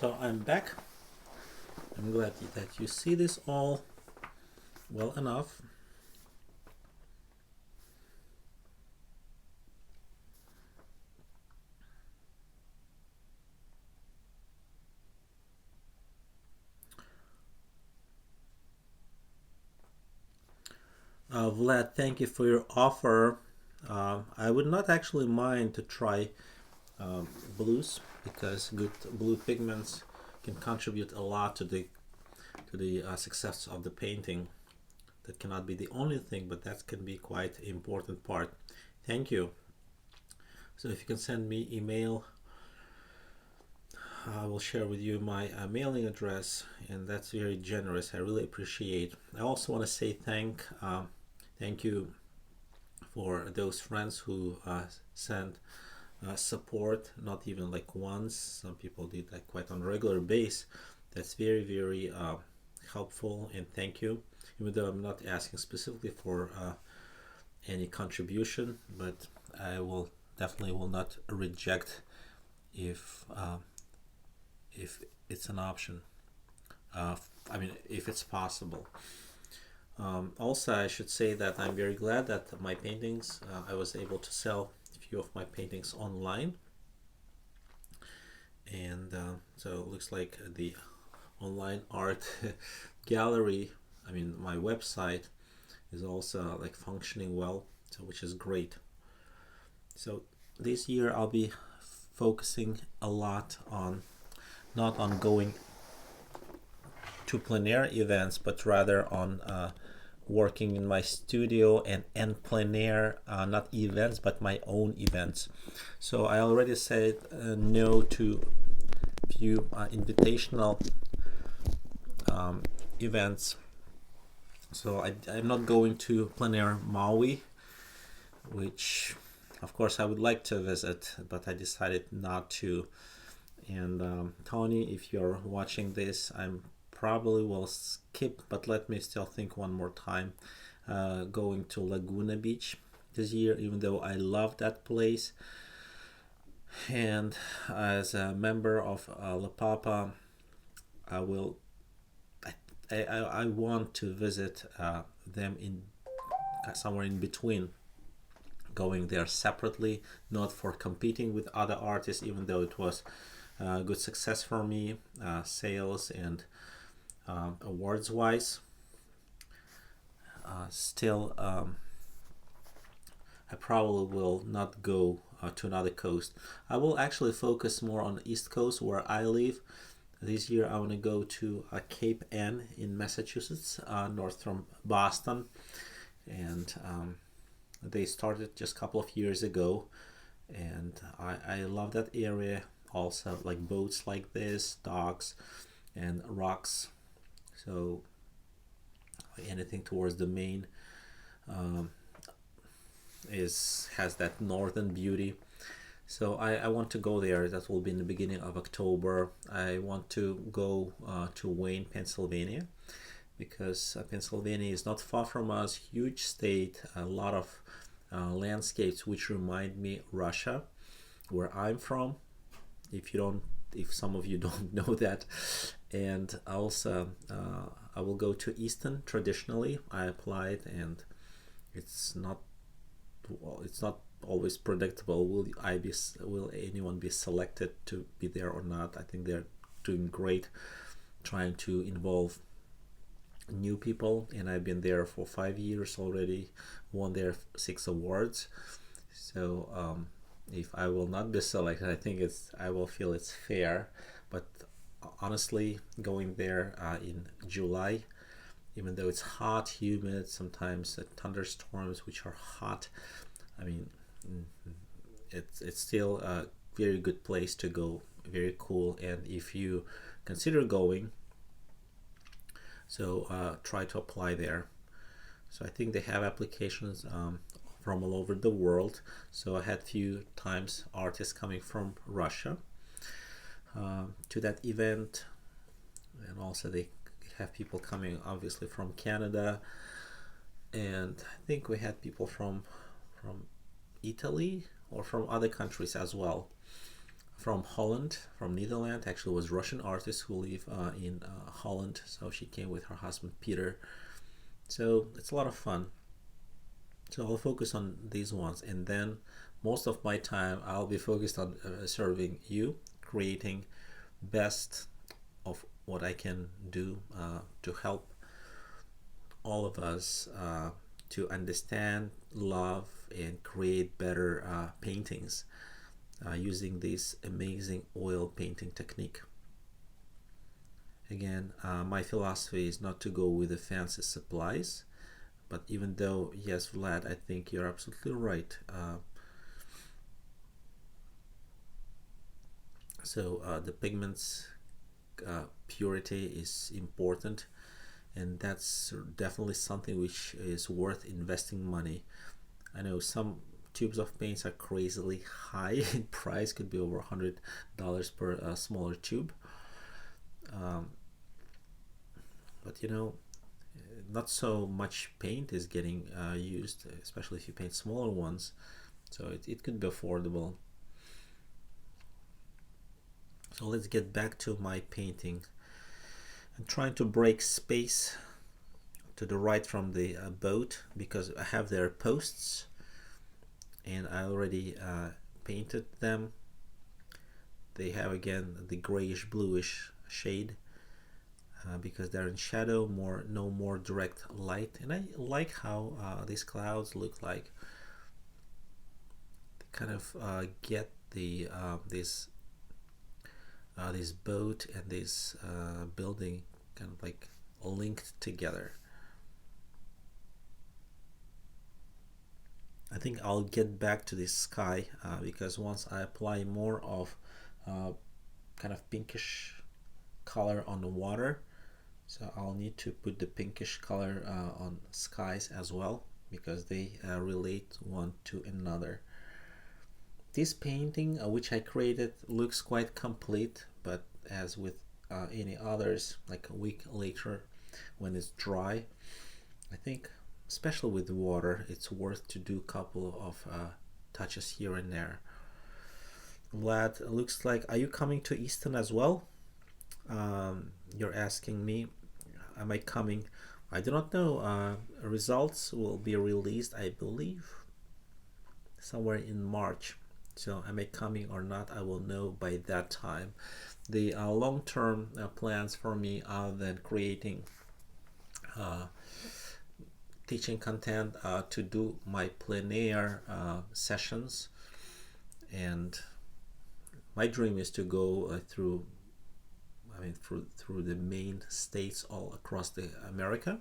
Speaker 1: So I'm back. I'm glad that you see this all well enough. Vlad, thank you for your offer. I would not actually mind to try blues, because good blue pigments can contribute a lot to the success of the painting. That cannot be the only thing, but that can be quite an important part. Thank you. So if you can send me email, I will share with you my mailing address, and that's very generous. I really appreciate. I also want to say thank you for those friends who sent support, not even like once. Some people did like quite on a regular basis. That's very, very helpful, and thank you. Even though I'm not asking specifically for any contribution, but I will definitely will not reject if it's an option. I mean, if it's possible. Also, I should say that I'm very glad that my paintings, I was able to sell a few of my paintings online. And so it looks like the online art gallery, I mean, my website is also like functioning well, so which is great. So this year I'll be focusing a lot on not on going to plein air events, but rather on working in my studio and plein air, not events, but my own events. So I already said no to few invitational events. So I'm not going to plein air Maui, which of course I would like to visit, but I decided not to. And Tony, if you're watching this, I'm probably will skip, but let me still think one more time, going to Laguna Beach this year, even though I love that place. And as a member of La Papa, I will I want to visit them in somewhere in between, going there separately, not for competing with other artists, even though it was good success for me, sales and awards wise. Still, I probably will not go to another coast. I will actually focus more on the East Coast where I live. This year I want to go to Cape Ann in Massachusetts, north from Boston, and they started just a couple of years ago, and I love that area. Also, like boats like this, docks, and rocks. So anything towards the Maine has that northern beauty. So I want to go there. That will be in the beginning of October. I want to go to Wayne, Pennsylvania, because Pennsylvania is not far from us. Huge state, a lot of landscapes which remind me Russia, where I'm from. If some of you don't know that. And also I will go to Easton. Traditionally I applied, and it's not always predictable. Will anyone be selected to be there or not? I think they're doing great trying to involve new people, and I've been there for 5 years already, won there 6 awards. So if I will not be selected, I will feel it's fair. But honestly, going there in July, even though it's hot, humid, sometimes thunderstorms which are hot, I mean, it's still a very good place to go, very cool. And if you consider going, so try to apply there. So I think they have applications from all over the world. So I had few times artists coming from Russia to that event, and also they have people coming obviously from Canada, and I think we had people from Italy or from other countries as well. from Holland, from Netherlands. Actually, it was Russian artist who live in Holland. So she came with her husband Peter. So it's a lot of fun. So I'll focus on these ones, and then most of my time I'll be focused on serving you, creating best of what I can do to help all of us to understand, love, and create better paintings using this amazing oil painting technique. Again, my philosophy is not to go with the fancy supplies, but even though, yes, Vlad, I think you're absolutely right. So the pigments purity is important, and that's definitely something which is worth investing money. I know some tubes of paints are crazily high in price, could be over $100 per smaller tube. But you know, not so much paint is getting used, especially if you paint smaller ones, so it could be affordable. So let's get back to my painting. I'm trying to break space to the right from the boat because I have their posts and I already painted them. They have again the grayish bluish shade because they're in shadow, no more direct light, and I like how these clouds look like. They kind of get the this boat and this building kind of like linked together. I think I'll get back to this sky because once I apply more of kind of pinkish color on the water, so I'll need to put the pinkish color on skies as well because they relate one to another. This painting which I created looks quite complete, but as with any others, like a week later when it's dry, I think especially with water it's worth to do a couple of touches here and there. Vlad, looks like, are you coming to Easton as well? You're asking me, am I coming? I do not know. Results will be released, I believe, somewhere in March. So am I coming or not, I will know by that time. The long-term plans for me are then creating teaching content to do my plein air sessions, and my dream is to go through the main states all across the America.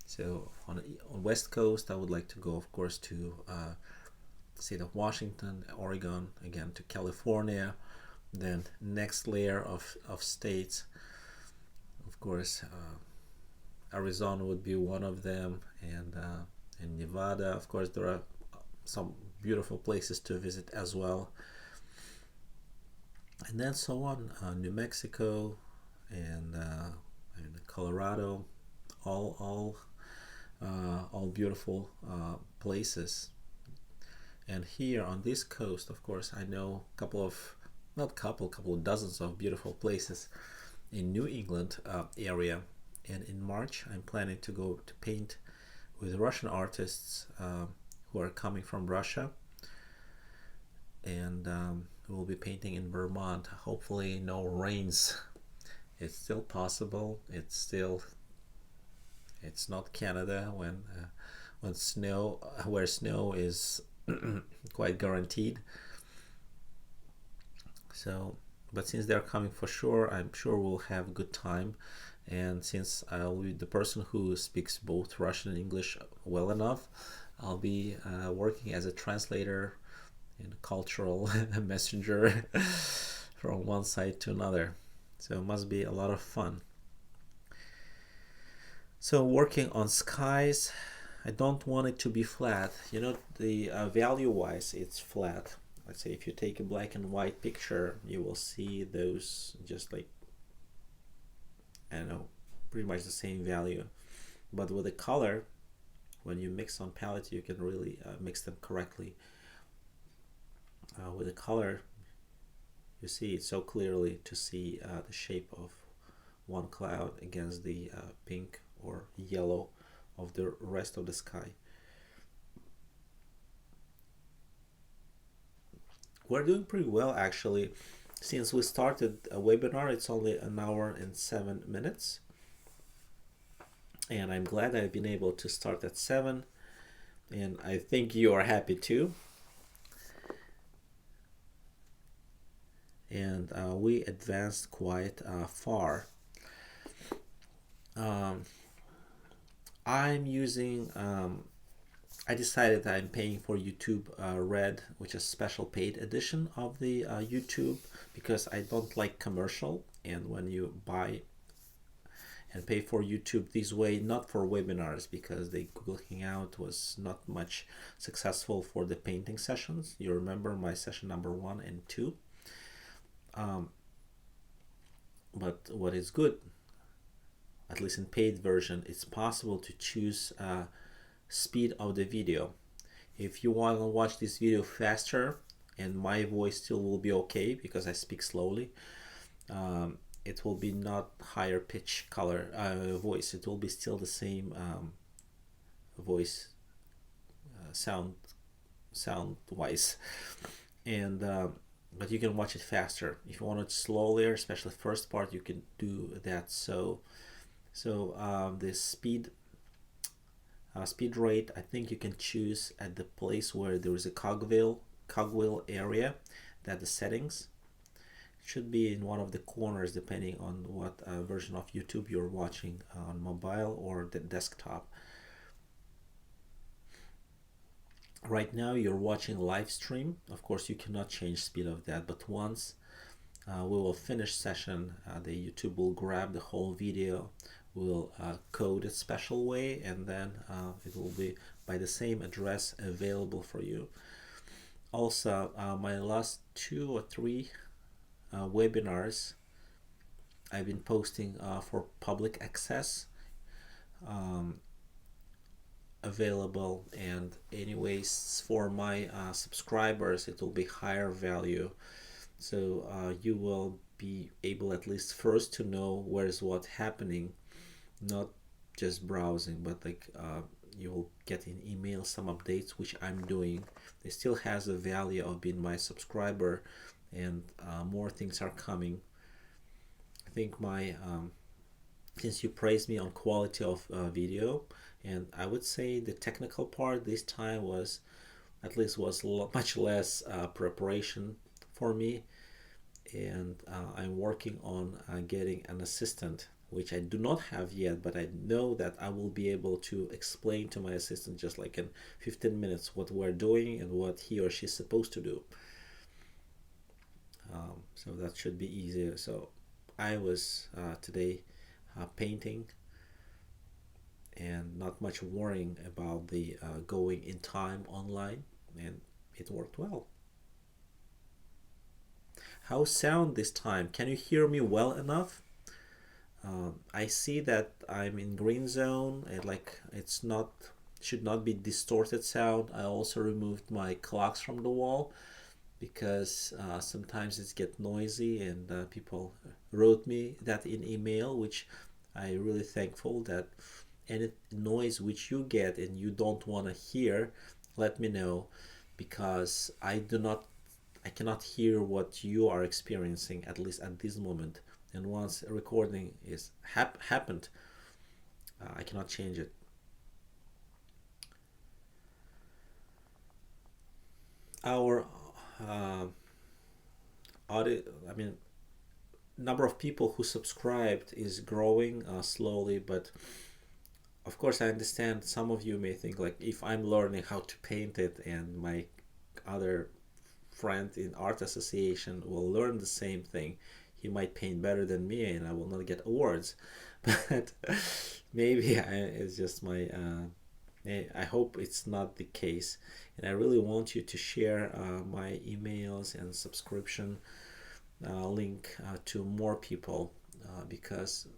Speaker 1: So on West Coast I would like to go, of course, to state of Washington, Oregon, again to California, then next layer of states, of course Arizona would be one of them, and Nevada, of course. There are some beautiful places to visit as well, and then so on, New Mexico and Colorado, all beautiful places. And here on this coast, of course, I know a couple of dozens of beautiful places in New England area. And in March I'm planning to go to paint with Russian artists who are coming from Russia, and we'll be painting in Vermont. Hopefully no rains. It's still possible. It's not Canada when snow, where snow is quite guaranteed. So, but since they're coming for sure, I'm sure we'll have a good time. And since I'll be the person who speaks both Russian and English well enough, I'll be working as a translator and cultural messenger from one side to another. So it must be a lot of fun. So working on skies, I don't want it to be flat. You know, the value-wise, it's flat. Let's say if you take a black and white picture, you will see those just like, I don't know, pretty much the same value. But with the color, when you mix on palette, you can really mix them correctly. With the color, You see it so clearly to see the shape of one cloud against the pink or yellow of the rest of the sky. We're doing pretty well actually. Since we started a webinar, it's only an hour and 7 minutes. And I'm glad I've been able to start at 7. And I think you are happy too. And we advanced quite far. I'm using, I decided I'm paying for YouTube Red, which is special paid edition of the YouTube, because I don't like commercial. And when you buy and pay for YouTube this way, not for webinars, because the Google Hangout was not much successful for the painting sessions. You remember my session number 1 and 2. But what is good, at least in paid version, it's possible to choose speed of the video. If you want to watch this video faster and my voice still will be okay because I speak slowly, it will be not higher pitch color voice. It will be still the same voice sound wise, and but you can watch it faster. If you want it slower, especially first part, you can do that. So the speed rate, I think you can choose at the place where there is a cogwheel area, that the settings should be in one of the corners, depending on what version of YouTube you're watching, on mobile or the desktop. Right now you're watching live stream. Of course you cannot change speed of that, but once we will finish session, the YouTube will grab the whole video, will code it special way, and then it will be by the same address available for you. Also, my last 2 or 3 webinars I've been posting for public access, available, and anyways for my subscribers it will be higher value, so you will be able at least first to know where's what happening, not just browsing, but like you will get in email some updates which I'm doing. It still has the value of being my subscriber, and more things are coming. I think my since you praised me on quality of video, and I would say the technical part this time was at least much less preparation for me, and I'm working on getting an assistant, which I do not have yet, but I know that I will be able to explain to my assistant just like in 15 minutes what we're doing and what he or she's supposed to do. So that should be easier. So I was today painting and not much worrying about the going in time online, and it worked well. How's sound this time? Can you hear me well enough? I see that I'm in green zone, and like it's not, should not be distorted sound. I also removed my clocks from the wall because sometimes it gets noisy, and people wrote me that in email, which I really thankful that any noise which you get and you don't want to hear, let me know, because I cannot hear what you are experiencing, at least at this moment. And once a recording is happened, I cannot change it. Our audio, I mean, number of people who subscribed is growing slowly, but of course I understand some of you may think like, if I'm learning how to paint it and my other friend in art association will learn the same thing, he might paint better than me and I will not get awards. But maybe it's just my I hope it's not the case, and I really want you to share my emails and subscription link to more people, because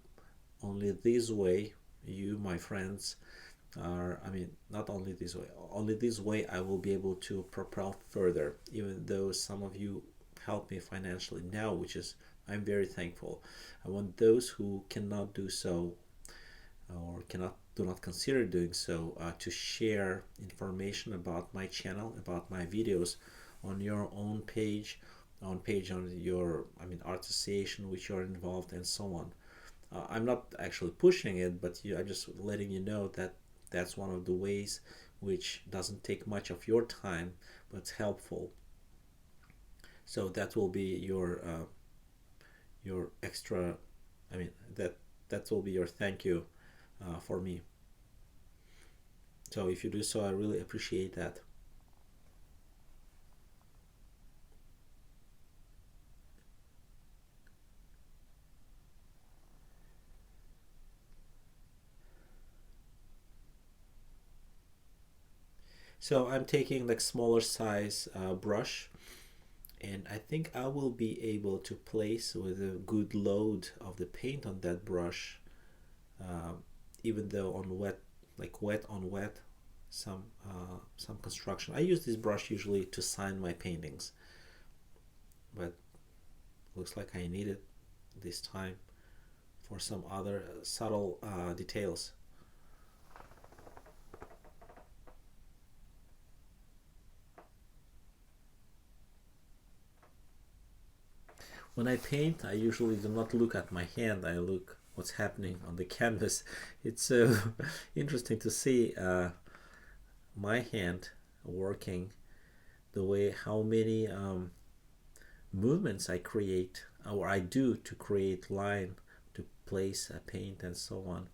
Speaker 1: only this way you, my friends, are, I mean, not only this way, only this way I will be able to propel further, even though some of you help me financially now, which is I'm very thankful. I want those who cannot do so or cannot do not consider doing so to share information about my channel, about my videos on your own page, on your art association which you're involved, and so on. I'm not actually pushing it, but I'm just letting you know that that's one of the ways which doesn't take much of your time, but it's helpful. So that will be your extra. I mean that will be your thank you for me. So if you do so, I really appreciate that. So I'm taking like smaller size brush, and I think I will be able to place with a good load of the paint on that brush, uh, even though on wet, like wet on wet, some construction. I use this brush usually to sign my paintings, but looks like I need it this time for some other subtle details. When I paint, I usually do not look at my hand. I look what's happening on the canvas. It's so interesting to see my hand working, the way how many movements I create or I do to create line, to place a paint, and so on.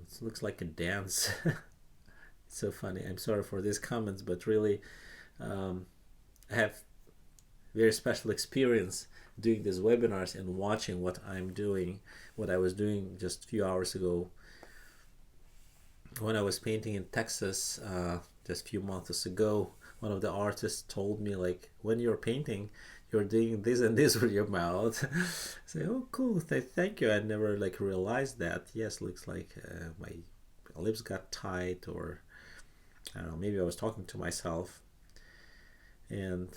Speaker 1: It looks like a dance. It's so funny. I'm sorry for these comments, but really, I have very special experience doing these webinars and watching what I'm doing, what I was doing just a few hours ago when I was painting in Texas just a few months ago. One of the artists told me, like, when you're painting, you're doing this and this with your mouth. I say, oh, cool, thank you. I never like realized that. Yes, looks like my lips got tight, or I don't know, maybe I was talking to myself. And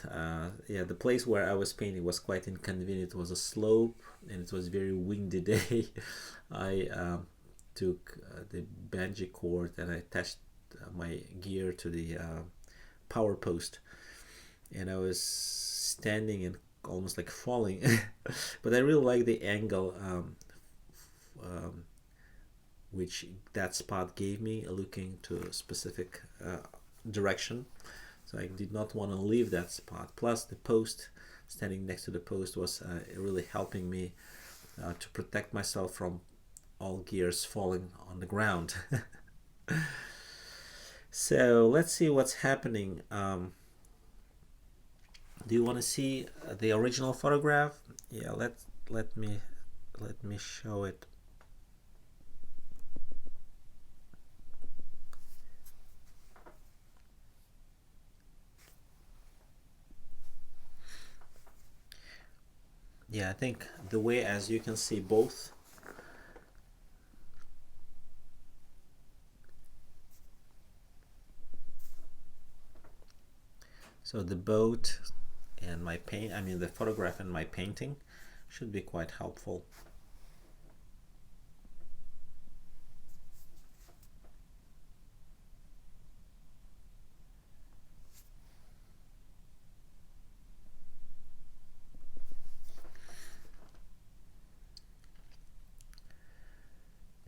Speaker 1: yeah, the place where I was painting was quite inconvenient. It was a slope and it was a very windy day. I took the bungee cord and I attached my gear to the power post, and I was standing and almost like falling. But I really like the angle um, which that spot gave me, looking to a specific direction. So I did not want to leave that spot. Plus the post, standing next to the post, was really helping me to protect myself from all gears falling on the ground. So let's see what's happening. Do you want to see the original photograph? Yeah, let me show it. Yeah, I think the way, as you can see, both so the boat and my paint, I mean the photograph and my painting, should be quite helpful.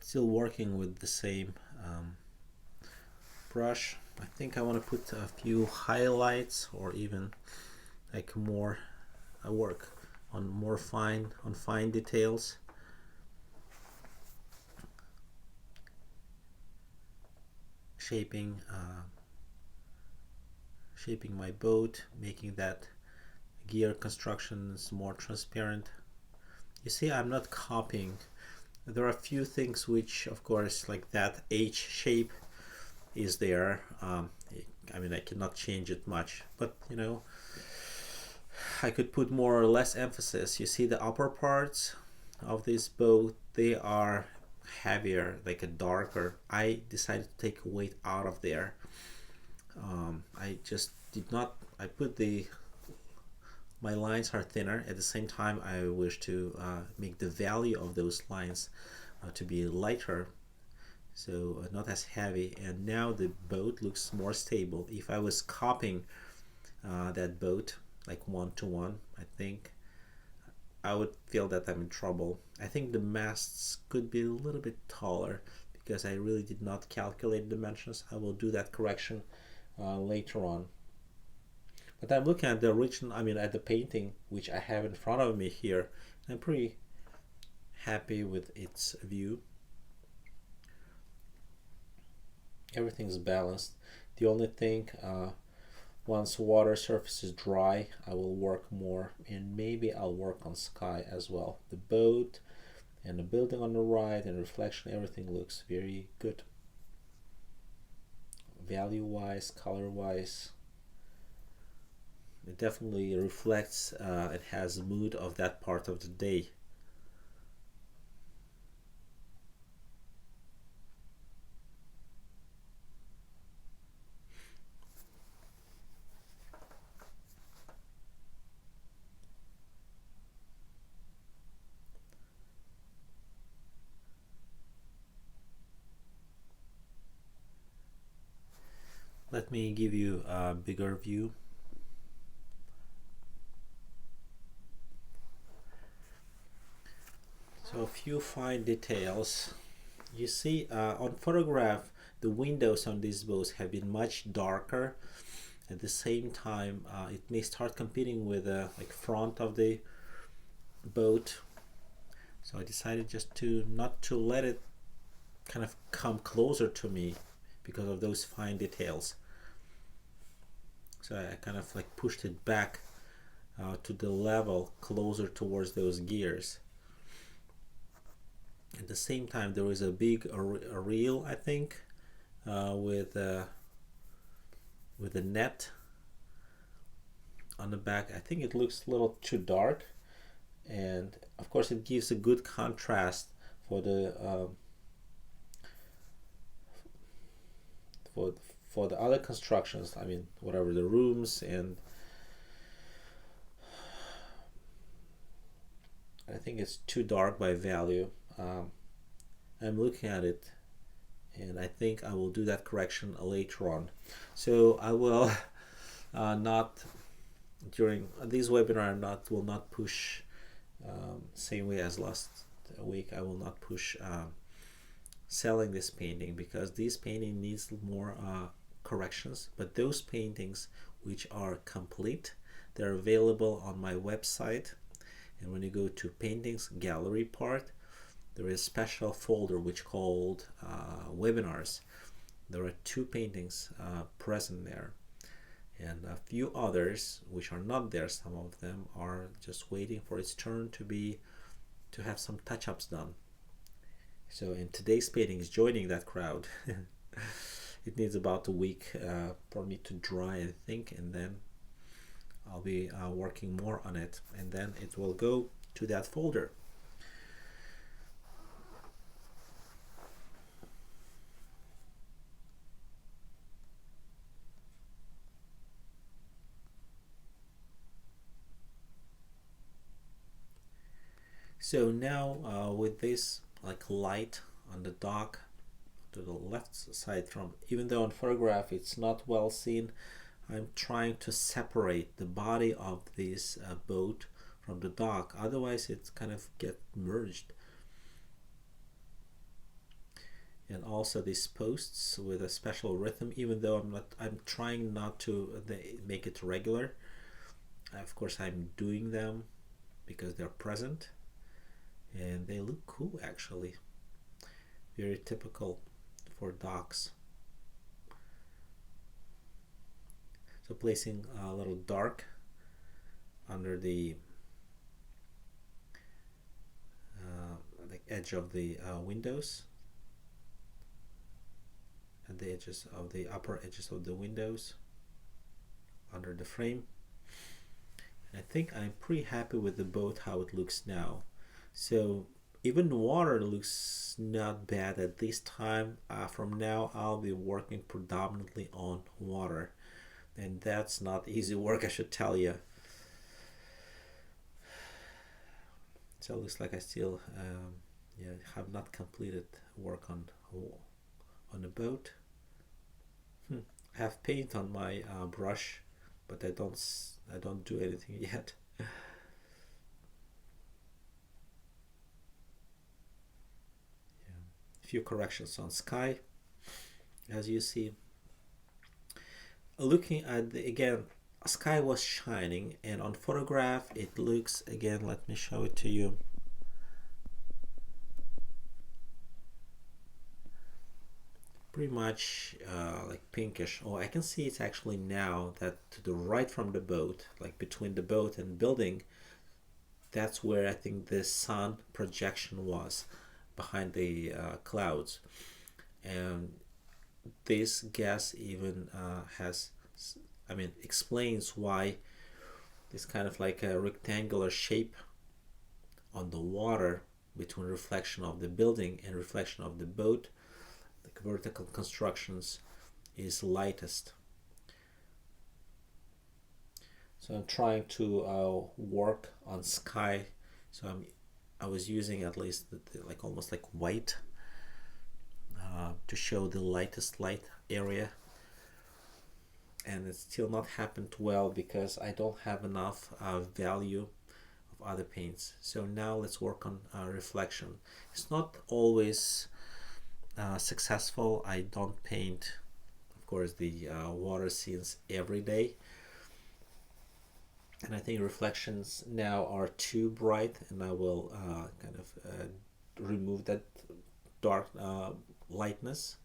Speaker 1: Still working with the same brush. I think I want to put a few highlights, or even like more work on more fine details. Shaping my boat, making that gear constructions more transparent. You see, I'm not copying. There are a few things which, of course, like that H shape is there. I mean, I cannot change it much, but you know, I could put more or less emphasis. You see the upper parts of this boat, they are heavier, like a darker. I decided to take weight out of there. I just did not, I put the my lines are thinner. At the same time, I wish to make the value of those lines to be lighter, so not as heavy. And now the boat looks more stable. If I was copying that boat like one to one, I think I would feel that I'm in trouble. I think the masts could be a little bit taller because I really did not calculate dimensions. I will do that correction later on. But I'm looking at the original, I mean at the painting which I have in front of me here. I'm pretty happy with its view. Everything's balanced. The only thing, once water surface is dry, I will work more, and maybe I'll work on sky as well. The boat and the building on the right and reflection, everything looks very good. Value wise, color wise, it definitely reflects, it has the mood of that part of the day. Let me give you a bigger view. So a few fine details. You see, on photograph, the windows on these boats have been much darker. At the same time, it may start competing with the like front of the boat. So I decided just to not to let it kind of come closer to me because of those fine details. So I kind of like pushed it back to the level closer towards those gears. At the same time, there is a big a reel, I think, with a net on the back. I think it looks a little too dark, and of course it gives a good contrast for the for the other constructions. I mean, whatever the rooms, and I think it's too dark by value. I'm looking at it, and I think I will do that correction later on. So I will not during this webinar will not push same way as last week. I will not push selling this painting because this painting needs more corrections. But those paintings which are complete, they're available on my website. And when you go to paintings gallery part, there is a special folder which called webinars. There are 2 paintings present there, and a few others which are not there. Some of them are just waiting for its turn to have some touch-ups done. So in today's painting is joining that crowd. It needs about a week for me to dry, I think, and then I'll be working more on it, and then it will go to that folder. So now with this like light on the dock to the left side, from even though on photograph it's not well seen, I'm trying to separate the body of this boat from the dock, otherwise it's kind of get merged. And also these posts with a special rhythm, even though I'm trying not to make it regular. Of course I'm doing them because they're present, and they look cool actually. Very typical for docks. So placing a little dark under the edge of the windows, at the edges of the upper edges of the windows under the frame. And I think I'm pretty happy with the boat, how it looks now. So even water looks not bad at this time. From now I'll be working predominantly on water, and that's not easy work, I should tell you. So it looks like I still yeah, have not completed work on the boat. I have paint on my brush, but I don't do anything yet. A few corrections on sky, as you see. Looking at again, sky was shining, and on photograph it looks, again, let me show it to you. Pretty much like pinkish. Oh, I can see it's actually now that to the right from the boat, like between the boat and building, that's where I think the sun projection was, behind the clouds. And this gas even has, I mean, explains why this kind of like a rectangular shape on the water between reflection of the building and reflection of the boat, the vertical constructions, is lightest. So I'm trying to work on sky. So I was using at least like almost like white to show the lightest light area, and it's still not happened well because I don't have enough value of other paints. So now let's work on reflection. It's not always successful. I don't paint, of course, the water scenes every day, and I think reflections now are too bright, and I will kind of remove that dark lightness.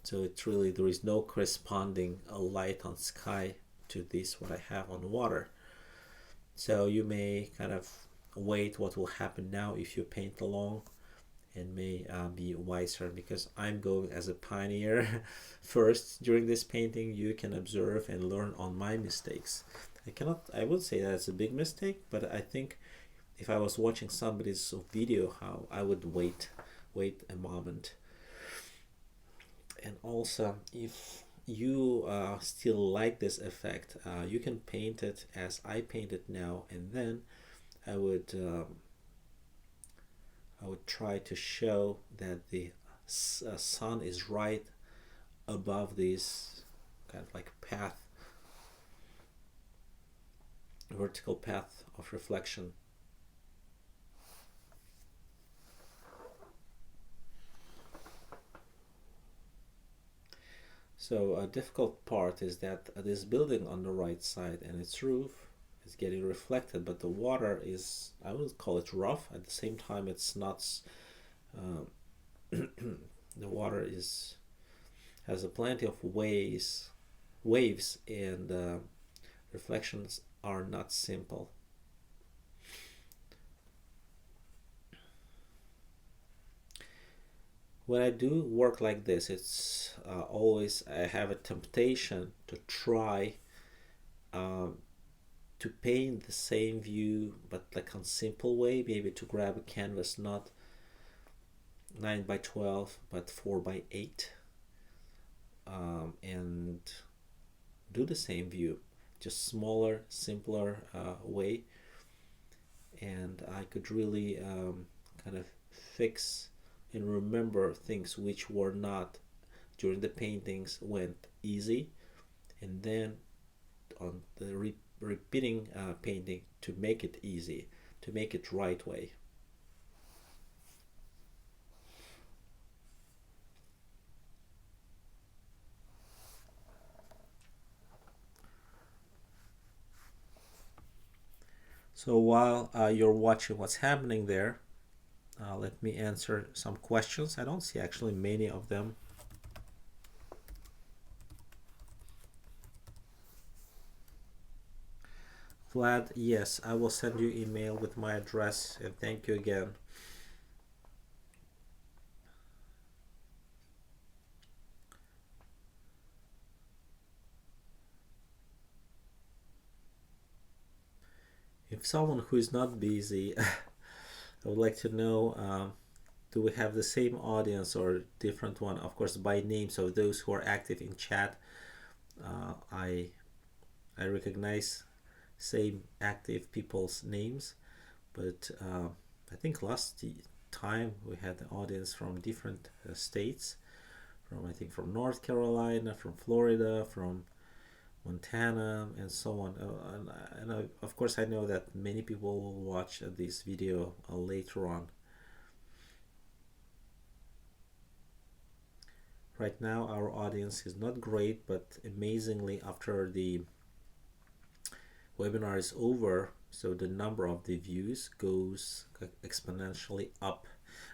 Speaker 1: So it's really, there is no corresponding light on sky to this what I have on water. So you may kind of wait what will happen now if you paint along, and may be wiser, because I'm going as a pioneer first during this painting. You can observe and learn on my mistakes. I would say that's a big mistake, but I think if I was watching somebody's video, how I would wait a moment. And also, if you still like this effect, you can paint it as I paint it now, and then I would try to show that the sun is right above this kind of like path, vertical path of reflection. So a difficult part is that this building on the right side and its roof is getting reflected, but the water is, I would call it rough. At the same time, it's not. The water has a plenty of waves, and reflections are not simple. When I do work like this, it's always, I have a temptation to try to paint the same view, but like on simple way, maybe to grab a canvas not 9 by 12 but 4 by 8, and do the same view, just smaller, simpler way, and I could really kind of fix and remember things which were not during the paintings went easy, and then on the repeating painting to make it easy, to make it right way. So while you're watching what's happening there, let me answer some questions. I don't see actually many of them. Vlad, yes, I will send you email with my address, and thank you again. If someone who is not busy, I would like to know, do we have the same audience or different one? Of course, by name. So those who are active in chat, I recognize same active people's names, but I think time we had an audience from different states, from I think from North Carolina, from Florida, from Montana, and so on. Of course, I know that many people will watch this video later on. Right now, our audience is not great, but amazingly, after the webinar is over, so the number of the views goes exponentially up.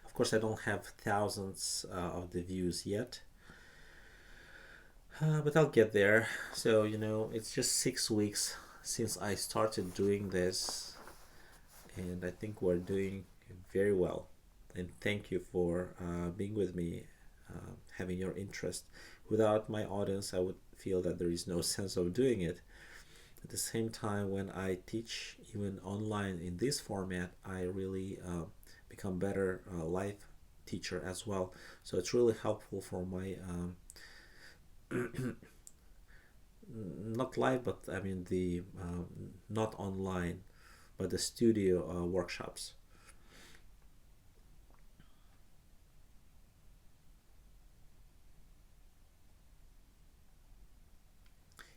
Speaker 1: Of course, I don't have thousands of the views yet, but I'll get there. So, it's just 6 weeks since I started doing this, and I think we're doing very well. And thank you for being with me, having your interest. Without my audience, I would feel that there is no sense of doing it. At the same time, when I teach even online in this format, I really become better live teacher as well. So it's really helpful for my not live, but I mean the not online, but the studio workshops.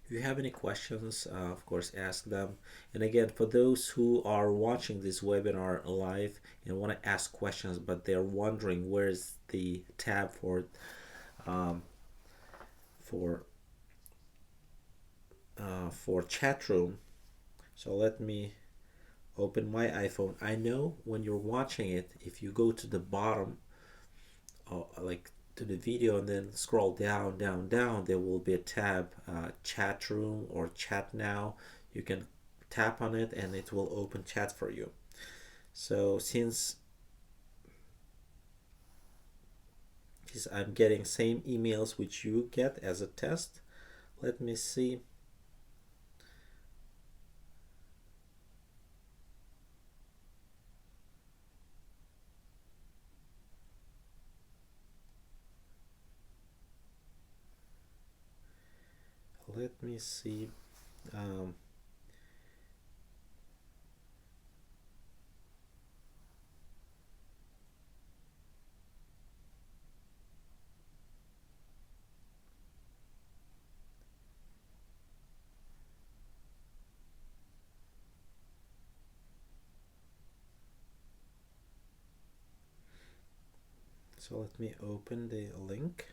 Speaker 1: If you have any questions, of course, ask them. And again, for those who are watching this webinar live and want to ask questions, but they're wondering where's the tab um, for chat room. So let me open my iPhone. I know when you're watching it, if you go to the bottom, like to the video and then scroll down, there will be a tab, chat room or chat now. You can tap on it and it will open chat for you. So since I'm getting same emails which you get as a test, let me see. Let me see. So let me open the link.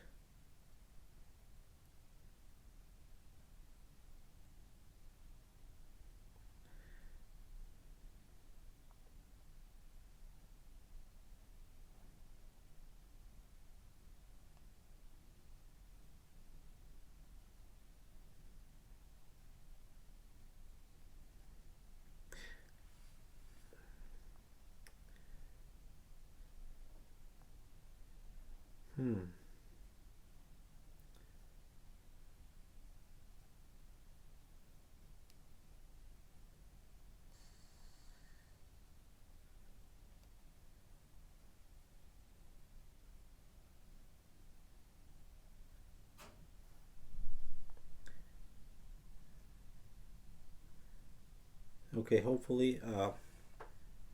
Speaker 1: Okay, hopefully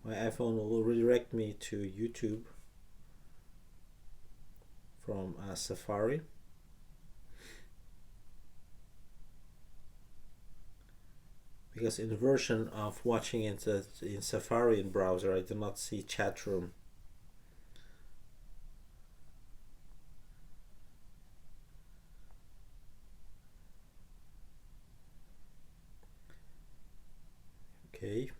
Speaker 1: my iPhone will redirect me to YouTube from Safari. Because in the version of watching it in Safari in browser, I do not see chat room. Okay.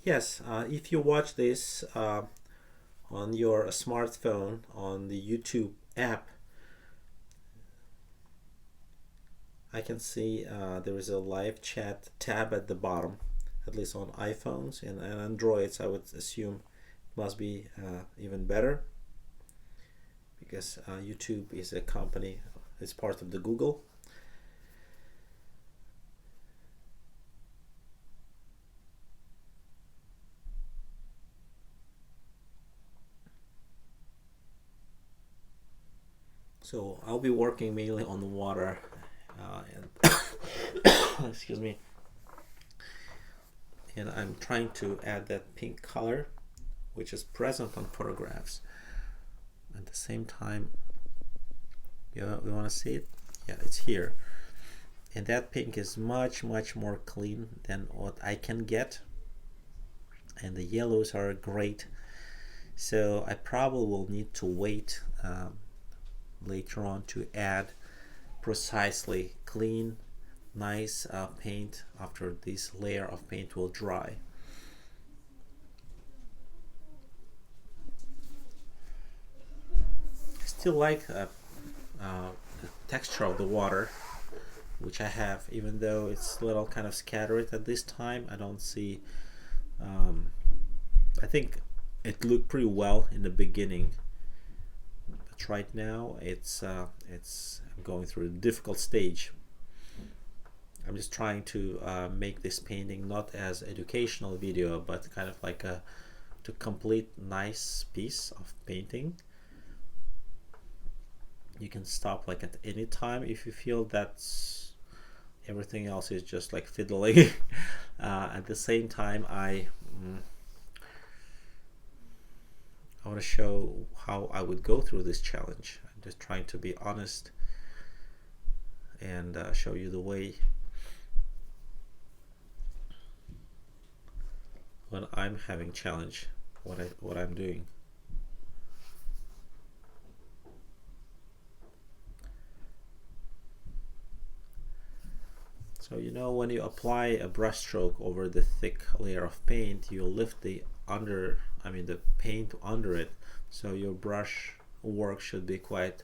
Speaker 1: Yes, if you watch this on your smartphone on the YouTube app, I can see there is a live chat tab at the bottom, at least on iPhones and Androids. I would assume it must be even better, because YouTube is a company, it's part of the Google. So I'll be working mainly on the water and excuse me, and I'm trying to add that pink color which is present on photographs. At the same time, yeah, we want to see it. Yeah, it's here, and that pink is much more clean than what I can get, and the yellows are great. So I probably will need to wait later on to add precisely clean, nice paint after this layer of paint will dry. I still like the texture of the water which I have, even though it's a little kind of scattered at this time. I don't see I think it looked pretty well in the beginning, but right now it's going through a difficult stage. I'm just trying to make this painting not as educational video, but kind of like a to complete nice piece of painting. You can stop like at any time if you feel that's everything else is just like fiddling. At the same time, I want to show how I would go through this challenge. I'm just trying to be honest and show you the way when I'm having challenge, what I'm doing. So you know, when you apply a brush stroke over the thick layer of paint, you lift the the paint under it, so your brush work should be quite,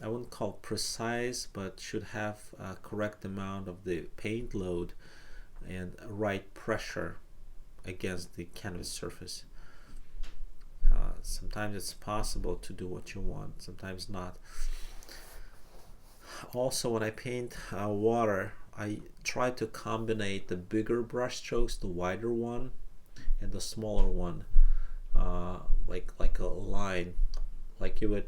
Speaker 1: I wouldn't call precise, but should have a correct amount of the paint load and right pressure against the canvas surface. Sometimes it's possible to do what you want, sometimes not. Also, when I paint water, I try to combine the bigger brush strokes, the wider one, and the smaller one, like a line, like you would.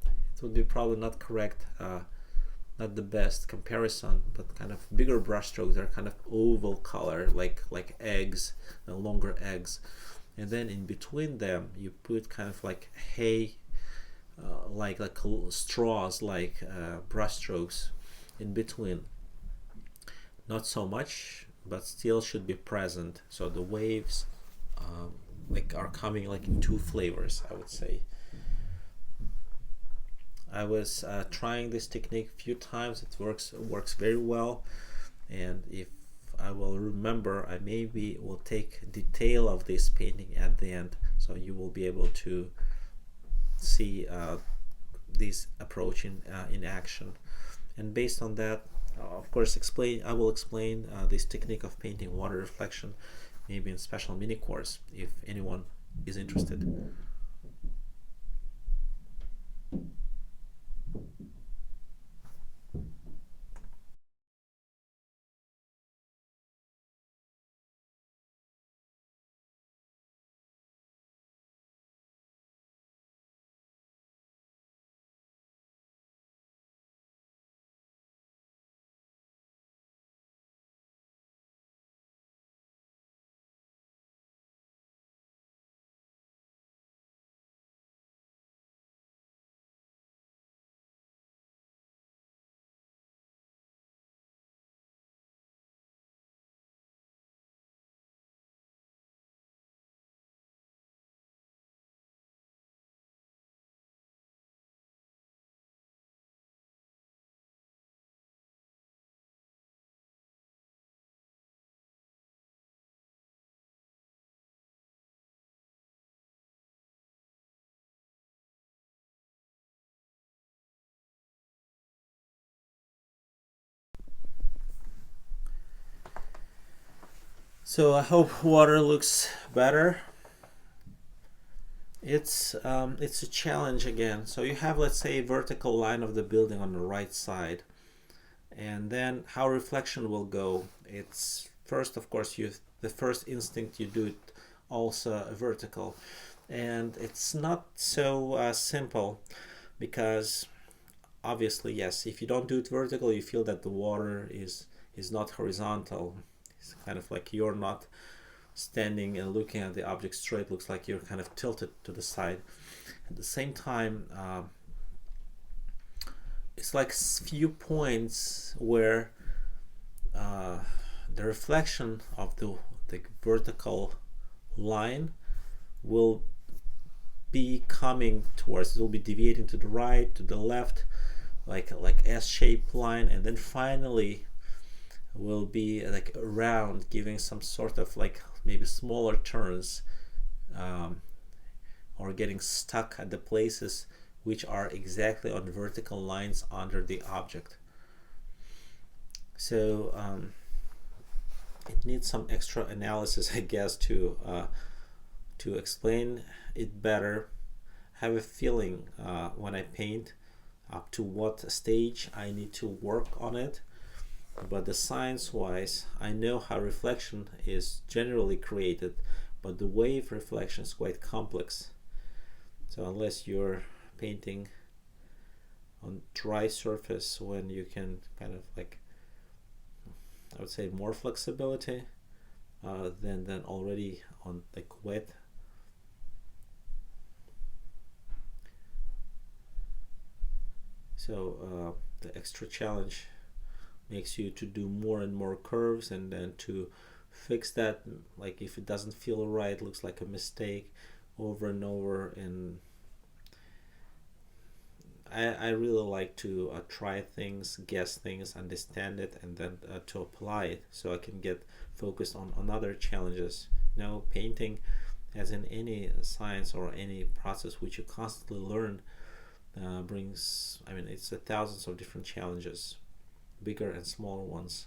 Speaker 1: It would be probably not correct, not the best comparison, but kind of bigger brush strokes are kind of oval color, like eggs, longer eggs, and then in between them you put kind of like hay, like straws, like brush strokes in between. Not so much, but still should be present. So the waves are coming like in two flavors, I would say. I was trying this technique a few times. It works very well, and if I will remember, I maybe will take detail of this painting at the end, so you will be able to see this approach in action. And based on that, of course, I will explain this technique of painting water reflection maybe in special mini course if anyone is interested. So I hope water looks better. It's a challenge again. So you have, let's say, a vertical line of the building on the right side, and then how reflection will go. It's first, of course, the first instinct you do it also vertical, and it's not so simple, because obviously, yes, if you don't do it vertical, you feel that the water is not horizontal. It's kind of like you're not standing and looking at the object straight, looks like you're kind of tilted to the side. At the same time, it's like few points where the reflection of the vertical line will be coming towards, it will be deviating to the right, to the left, like S-shaped line, and then finally will be like around, giving some sort of like maybe smaller turns, or getting stuck at the places which are exactly on vertical lines under the object. So it needs some extra analysis, I guess, to explain it better. Have a feeling when I paint up to what stage I need to work on it. But the science-wise, I know how reflection is generally created, but the wave reflection is quite complex. So unless you're painting on dry surface, when you can kind of like, I would say, more flexibility than already on like wet. So the extra challenge makes you to do more and more curves, and then to fix that, like if it doesn't feel right, looks like a mistake, over and over. And I really like to try things, guess things, understand it, and then to apply it, so I can get focused on other challenges. Painting, as in any science or any process which you constantly learn, brings, I mean, it's thousands of different challenges, bigger and smaller ones.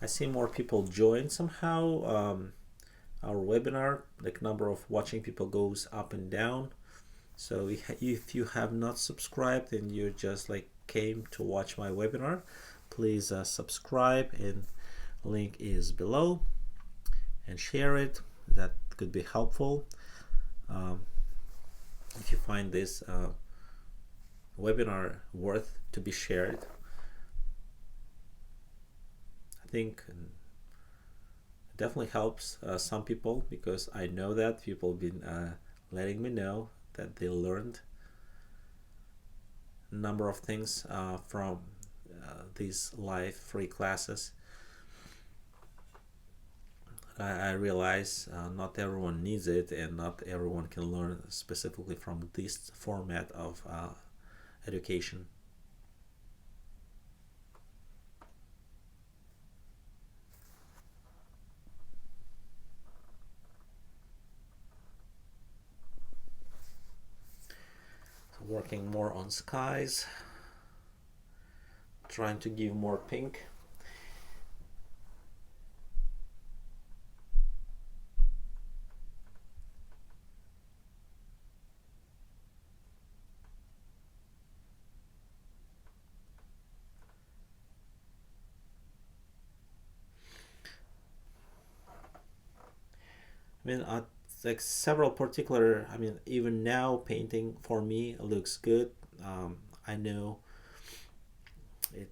Speaker 1: I see more people join somehow. Our webinar, like number of watching people goes up and down. So if you have not subscribed and you just like came to watch my webinar, please subscribe, and link is below, and share it. That could be helpful. If you find this webinar worth to be shared, I think it definitely helps some people, because I know that people have been letting me know that they learned a number of things from these live free classes. I realize not everyone needs it, and not everyone can learn specifically from this format of education. So working more on skies, trying to give more pink. I mean, like several particular, I mean, even now painting for me looks good. I know it,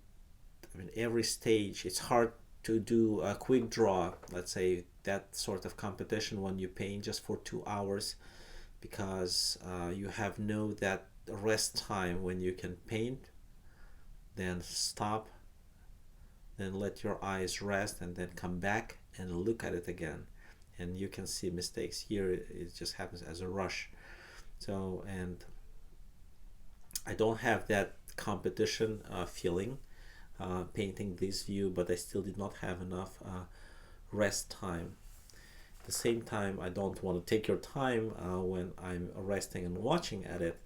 Speaker 1: I mean, every stage, it's hard to do a quick draw, let's say that sort of competition, when you paint just for 2 hours, because you have no that rest time when you can paint, then stop, then let your eyes rest, and then come back and look at it again, and you can see mistakes. Here it just happens as a rush. So, and I don't have that competition feeling painting this view, but I still did not have enough rest time. At the same time, I don't want to take your time when I'm resting and watching at it.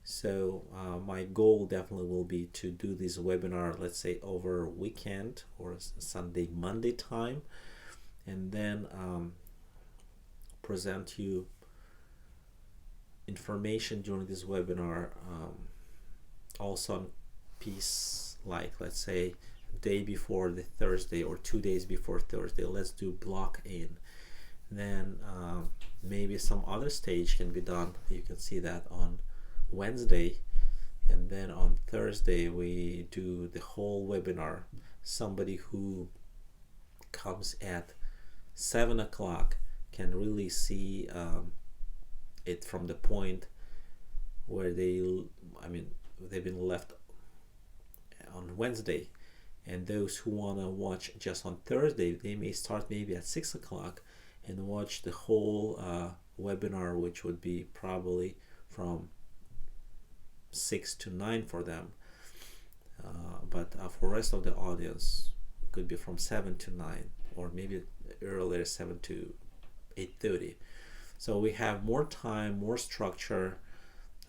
Speaker 1: So my goal definitely will be to do this webinar, let's say over weekend or Sunday, Monday time, and then present you information during this webinar, also on piece, like let's say day before the Thursday or 2 days before Thursday, let's do block in. Then maybe some other stage can be done. You can see that on Wednesday, and then on Thursday we do the whole webinar. Somebody who comes at 7 o'clock can really see it from the point where they've been left on Wednesday. And those who want to watch just on Thursday, they may start maybe at 6 o'clock and watch the whole webinar, which would be probably from 6 to 9 for them. But for the rest of the audience, it could be from 7 to 9, or maybe earlier, 7 to 8:30. So we have more time, more structure,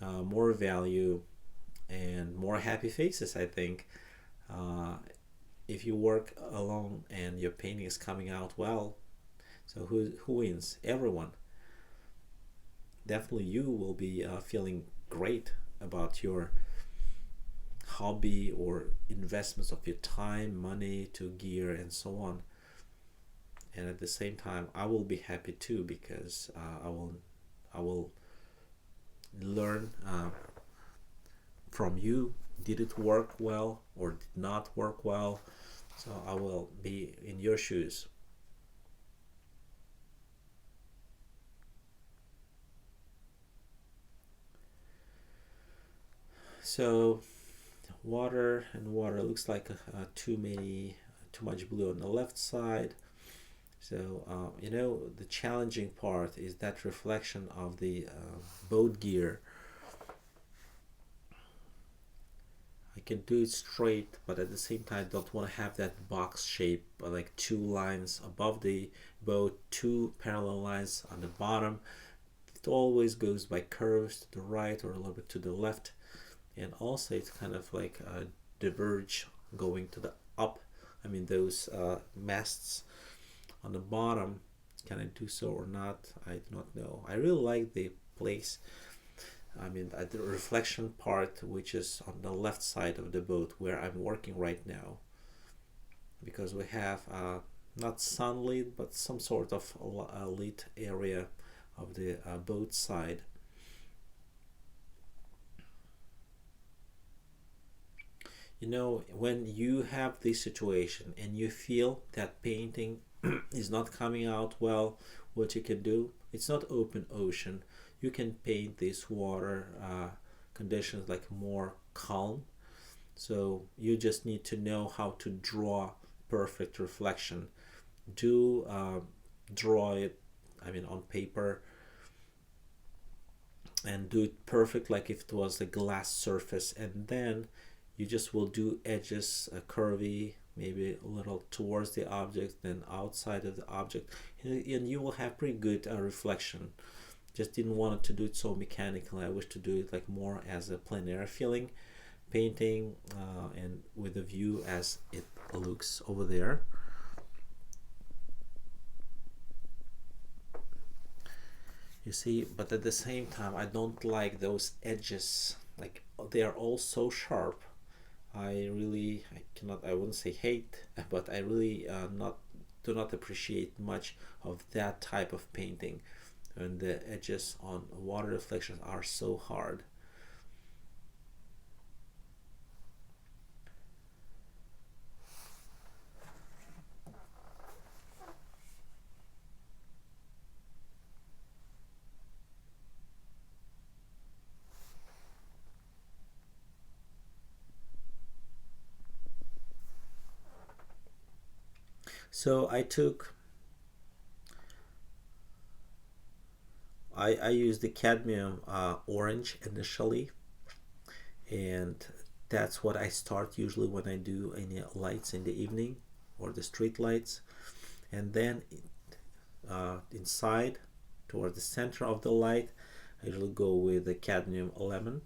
Speaker 1: more value, and more happy faces, I think. If you work alone and your painting is coming out well, so who wins? Everyone. Definitely you will be feeling great about your hobby or investments of your time, money to gear and so on. And at the same time, I will be happy too, because I will learn from you. Did it work well or did not work well? So I will be in your shoes. So water and water, looks like too much blue on the left side. So the challenging part is that reflection of the boat gear. I can do it straight, but at the same time I don't want to have that box shape, like 2 lines above the boat, 2 parallel lines on the bottom. It always goes by curves to the right or a little bit to the left, and also it's kind of like a diverge going to the up. Those masts on the bottom, can I do so or not? I do not know. I really like the place, the reflection part, which is on the left side of the boat where I'm working right now, because we have not sunlit but some sort of lit area of the boat side. When you have this situation and you feel that painting is not coming out well, what you can do, it's not open ocean. You can paint these water conditions like more calm. So you just need to know how to draw perfect reflection. Draw it, on paper, and do it perfect like if it was a glass surface, and then you just will do edges curvy, maybe a little towards the object, then outside of the object, and you will have pretty good reflection. Just didn't want to do it so mechanically. I wish to do it like more as a plein air feeling painting, and with the view as it looks over there. You see, but at the same time I don't like those edges, like they are all so sharp. I wouldn't say hate, but I really do not appreciate much of that type of painting, and the edges on water reflections are so hard. So I used the cadmium orange initially, and that's what I start usually when I do any lights in the evening or the street lights. And then inside toward the center of the light, I usually go with the cadmium lemon,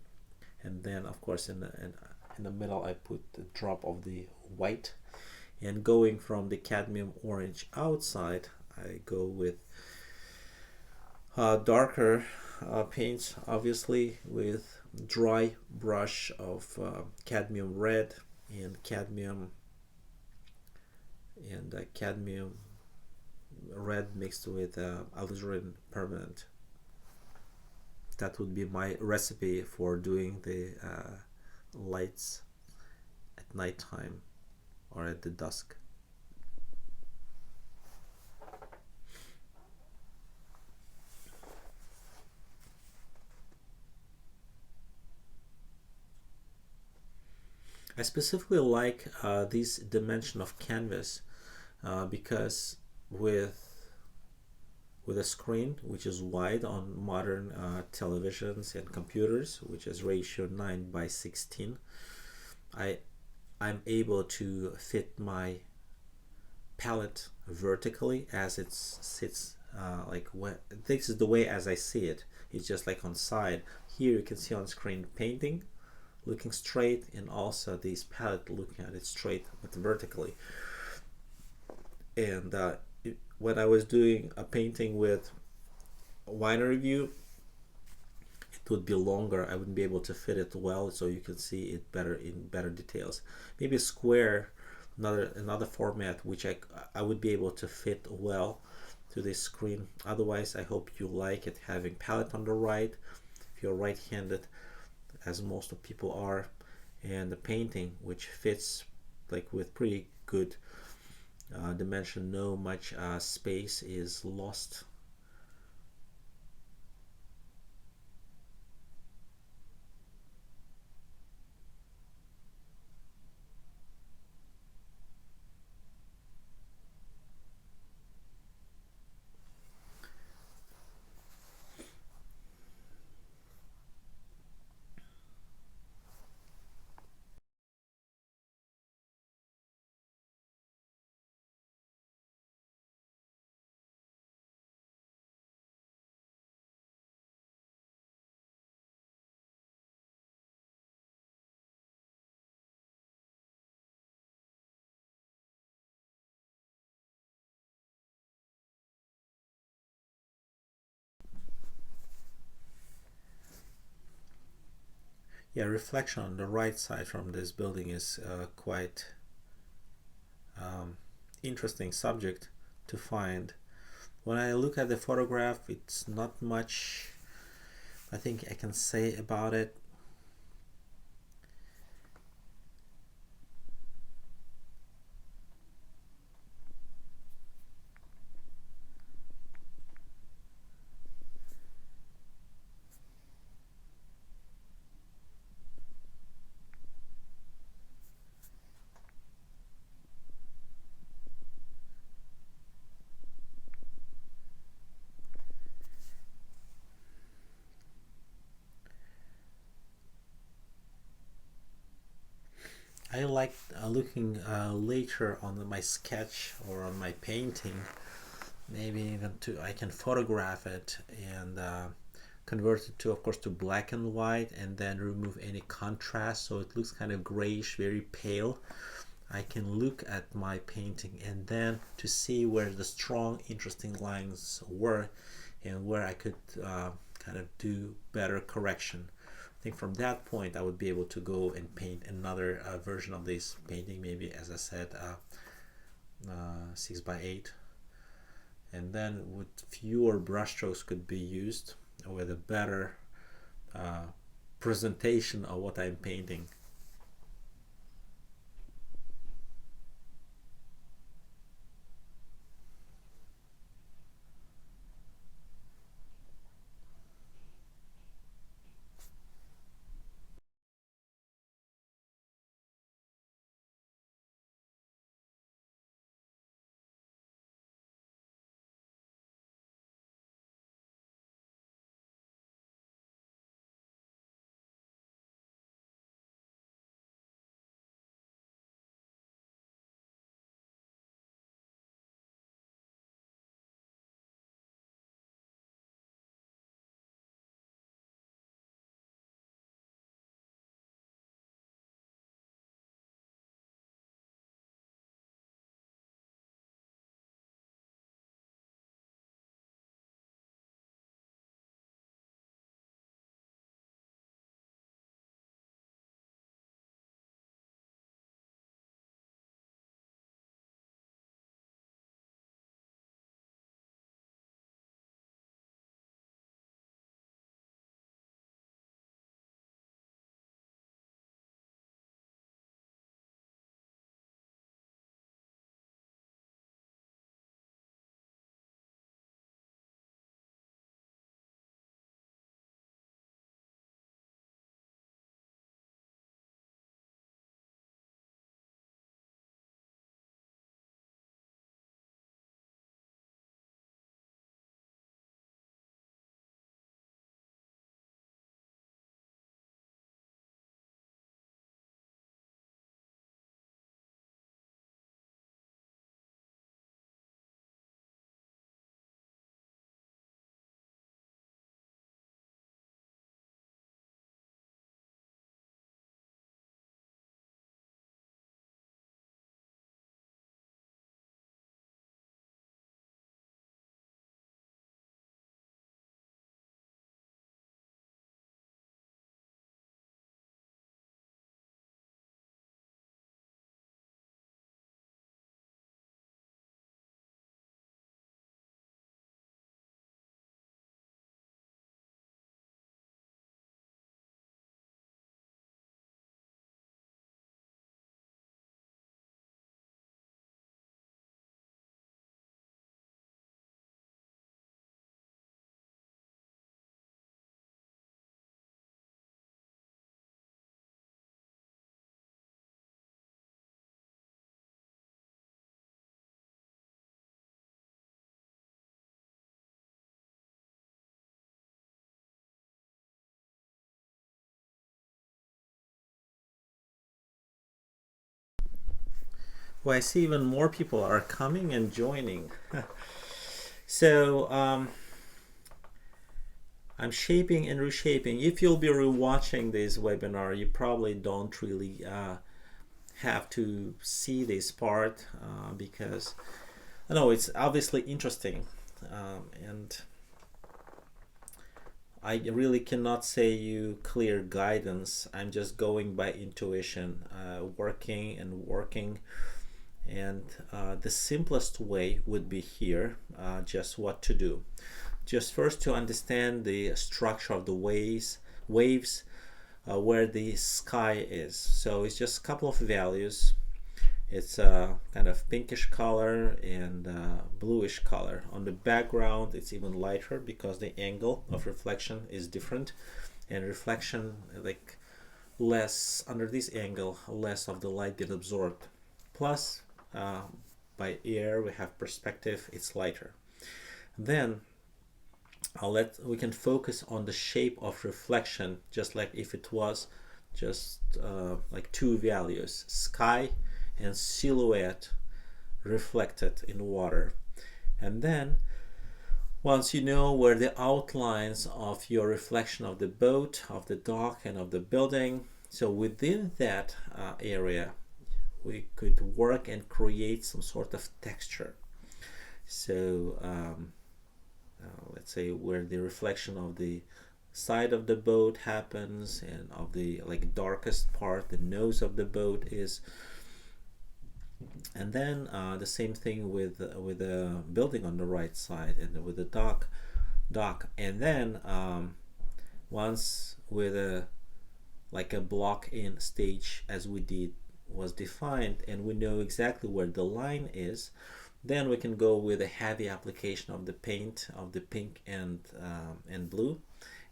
Speaker 1: and then of course in the middle I put a drop of the white. And going from the cadmium orange outside, I go with darker paints, obviously, with dry brush of cadmium red and cadmium red mixed with alizarin permanent. That would be my recipe for doing the lights at nighttime or at the dusk. I specifically like this dimension of canvas because with a screen which is wide on modern televisions and computers, which is ratio 9 by 16, I I'm able to fit my palette vertically as it sits, like what this is the way as I see it. It's just like on side. Here you can see on screen painting looking straight, and also this palette looking at it straight but vertically. And when I was doing a painting with a wider view, it would be longer. I wouldn't be able to fit it well, so you can see it better in better details. Maybe a square, another format which I would be able to fit well to this screen. Otherwise, I hope you like it having palette on the right if you're right-handed, as most of people are, and the painting which fits like with pretty good dimension. No much space is lost. Yeah, reflection on the right side from this building is quite interesting subject to find. When I look at the photograph, it's not much I think I can say about it. I like looking later on my sketch or on my painting, maybe even to I can photograph it and convert it to, of course, to black and white, and then remove any contrast so it looks kind of grayish, very pale. I can look at my painting and then to see where the strong interesting lines were and where I could kind of do better correction. I think from that point I would be able to go and paint another version of this painting, maybe, as I said, 6 by 8, and then with fewer brushstrokes could be used with a better presentation of what I'm painting. Well, I see even more people are coming and joining. So I'm shaping and reshaping. If you'll be rewatching this webinar, you probably don't really have to see this part because I know it's obviously interesting, and I really cannot say you clear guidance. I'm just going by intuition, working and working. And the simplest way would be here, just what to do. Just first to understand the structure of the waves, where the sky is. So it's just a couple of values. It's a kind of pinkish color and bluish color. On the background, it's even lighter because the angle of reflection is different, and reflection, like less under this angle, less of the light get absorbed. Plus, by air, we have perspective, it's lighter. Then we can focus on the shape of reflection, just like if it was just like two values, sky and silhouette reflected in water. And then once you know where the outlines of your reflection of the boat, of the dock, and of the building, so within that area we could work and create some sort of texture. So let's say where the reflection of the side of the boat happens, and of the like darkest part, the nose of the boat is. And then the same thing with the building on the right side, and with the dock. And then once with a like a block in stage as we did was defined, and we know exactly where the line is, then we can go with a heavy application of the paint of the pink and blue,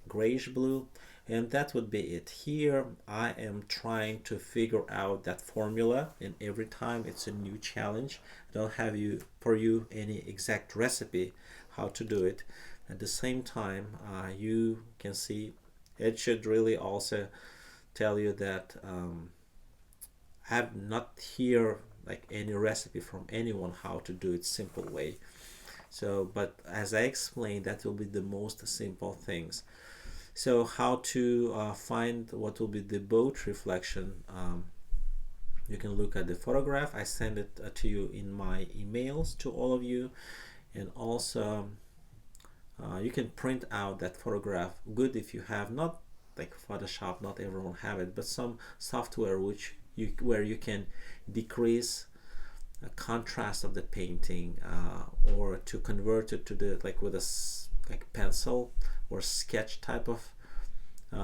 Speaker 1: grayish blue, and that would be it. Here I am trying to figure out that formula, and every time it's a new challenge. I don't have for you any exact recipe how to do it. At the same time, you can see it should really also tell you that I have not here like any recipe from anyone how to do it simple way. So, but as I explained, that will be the most simple things. So how to find what will be the boat reflection, you can look at the photograph. I send it to you in my emails to all of you, and also you can print out that photograph. Good if you have not like Photoshop, not everyone have it, but some software where you can decrease a contrast of the painting, or to convert it to the like with a like pencil or sketch type of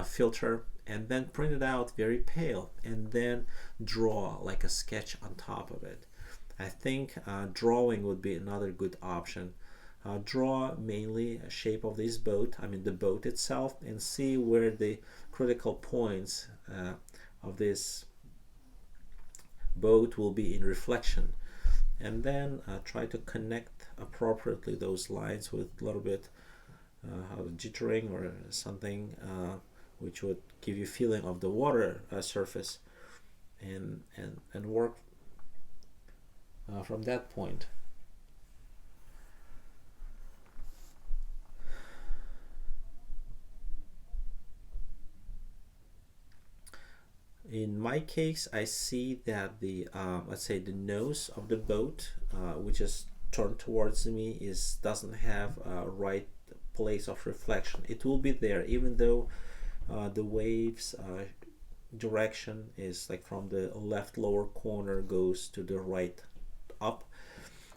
Speaker 1: filter, and then print it out very pale, and then draw like a sketch on top of it. I think drawing would be another good option. Draw mainly a shape of this boat, I mean the boat itself, and see where the critical points of this boat will be in reflection, and then try to connect appropriately those lines with a little bit jittering or something, which would give you feeling of the water surface, and work from that point. In my case, I see that the let's say the nose of the boat, which is turned towards me, doesn't have a right place of reflection. It will be there even though the waves direction is like from the left lower corner goes to the right up.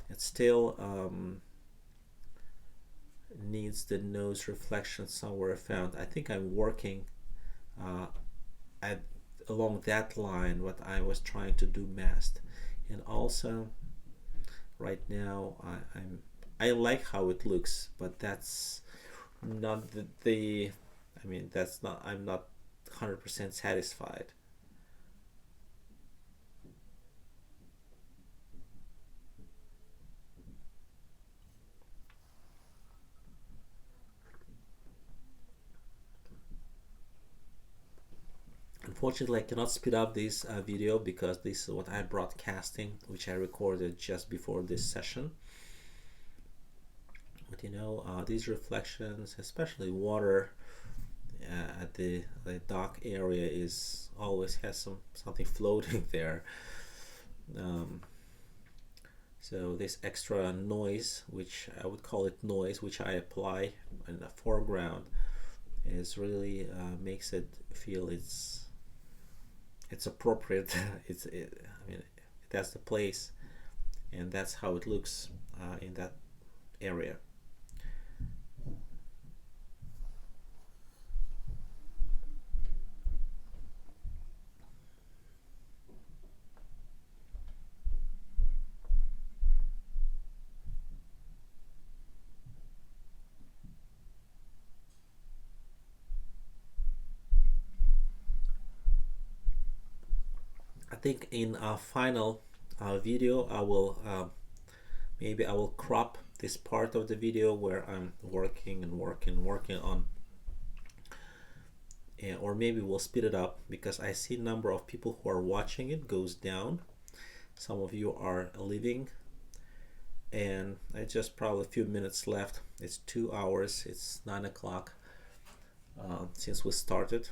Speaker 1: It still needs the nose reflection somewhere found. I think I'm working along that line what I was trying to do best. And also right now I like how it looks, but that's not the I mean that's not I'm not 100% satisfied. Unfortunately, I cannot speed up this video because this is what I'm broadcasting, which I recorded just before this session. But you know, these reflections, especially water at the dock area, is always has something floating there. So this extra noise, which I would call it noise, which I apply in the foreground, is really makes it feel it's appropriate. I mean, that's the place, and that's how it looks in that area. I think in a final video I will maybe I will crop this part of the video where I'm working on, or maybe we'll speed it up because I see number of people who are watching it goes down. Some of you are leaving, and it's just probably a few minutes left. It's 2 hours, it's 9 o'clock since we started,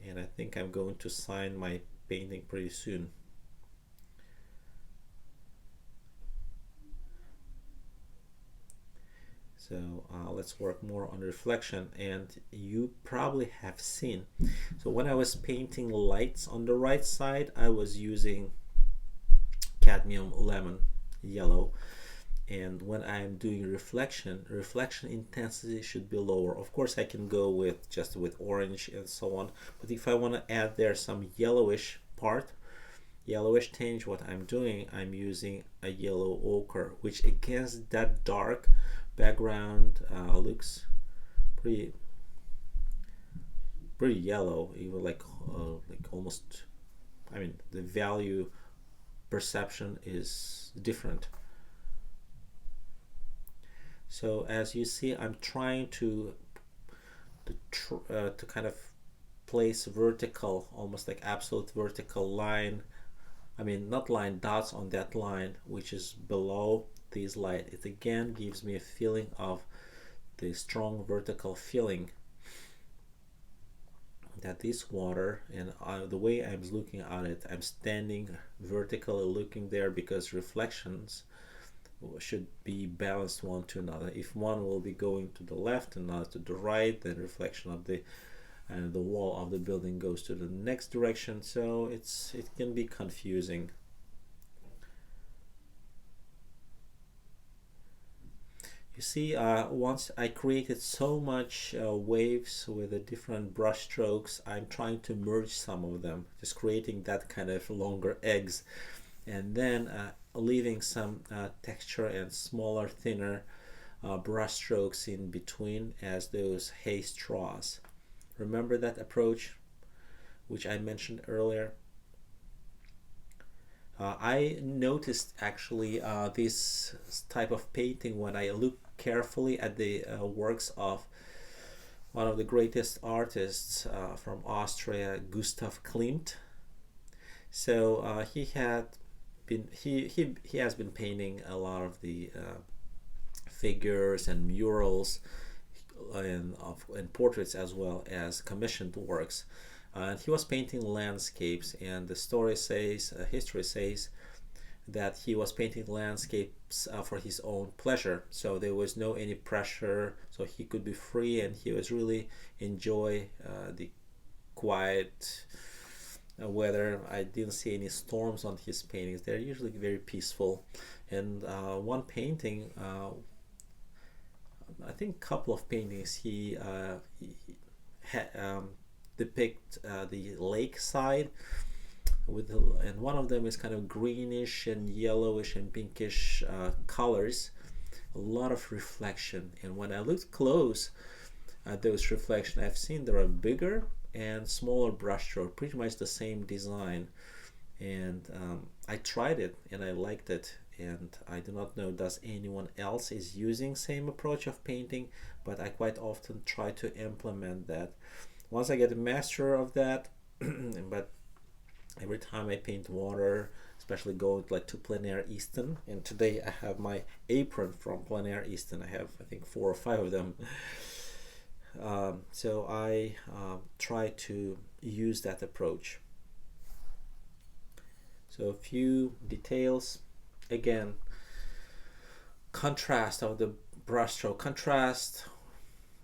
Speaker 1: and I think I'm going to sign my painting pretty soon. So let's work more on reflection. And you probably have seen, so when I was painting lights on the right side, I was using cadmium lemon yellow, and when I'm doing reflection intensity should be lower. Of course I can go with just with orange and so on, but if I want to add there some yellowish tinge, what I'm doing, I'm using a yellow ochre, which against that dark background looks pretty yellow, even like almost, I mean, the value perception is different. So as you see, I'm trying to kind of place vertical, almost like absolute vertical line, I mean not line, dots on that line which is below this light. It again gives me a feeling of the strong vertical feeling that this water, and the way I'm looking at it, I'm standing vertically looking there because reflections should be balanced one to another. If one will be going to the left and another to the right, then reflection of the wall of the building goes to the next direction, so it can be confusing. You see, once I created so much waves with the different brush strokes, I'm trying to merge some of them, just creating that kind of longer eggs, and then leaving some texture and smaller, thinner brush strokes in between as those hay straws. Remember that approach which I mentioned earlier? I noticed actually this type of painting when I look carefully at the works of one of the greatest artists from Austria, Gustav Klimt. So he has been painting a lot of the figures and murals and portraits, as well as commissioned works. And he was painting landscapes, and the story says, history says, that he was painting landscapes for his own pleasure. So there was no any pressure, so he could be free, and he was really enjoy the quiet weather. I didn't see any storms on his paintings. They're usually very peaceful. And one painting, I think a couple of paintings, he depict the lakeside and one of them is kind of greenish and yellowish and pinkish colors, a lot of reflection. And when I looked close at those reflections, I've seen there are bigger and smaller brushstroke, pretty much the same design. And I tried it and I liked it, and I do not know does anyone else is using same approach of painting, but I quite often try to implement that. Once I get a master of that, but every time I paint water, especially go like to Plein Air Easton, and today I have my apron from Plein Air Easton. I have, I think, 4 or 5 of them. So I try to use that approach. So a few details. Again, contrast of the brushstroke. Contrast,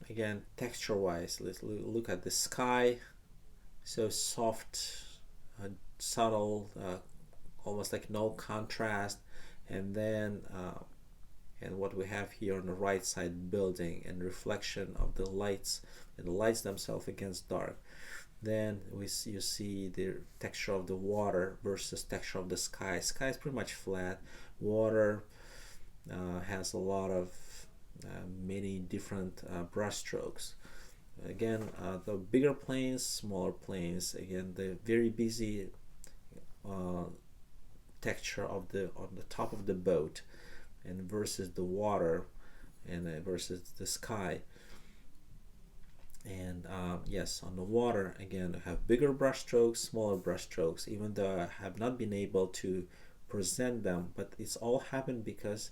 Speaker 1: again, texture-wise. Let's look at the sky. So soft, subtle, almost like no contrast. And then and what we have here on the right side, building and reflection of the lights, and the lights themselves against dark. Then you see the texture of the water versus texture of the sky. Sky is pretty much flat. Water has a lot of many different brush strokes. Again, the bigger planes, smaller planes. Again, the very busy texture of on the top of the boat, and versus the water, and versus the sky. And yes, on the water, again, I have bigger brush strokes, smaller brush strokes, even though I have not been able to present them, but it's all happened because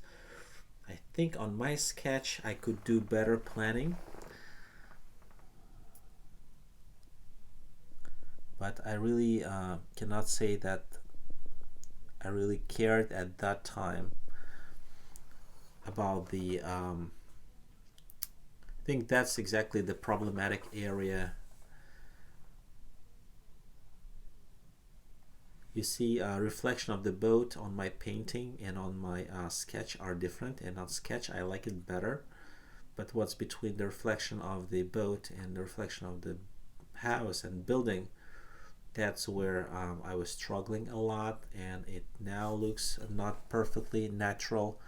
Speaker 1: I think on my sketch I could do better planning. But I really cannot say that I really cared at that time about the I think that's exactly the problematic area. You see a reflection of the boat on my painting and on my sketch are different, and on sketch I like it better, but what's between the reflection of the boat and the reflection of the house and building, that's where I was struggling a lot, and it now looks not perfectly natural.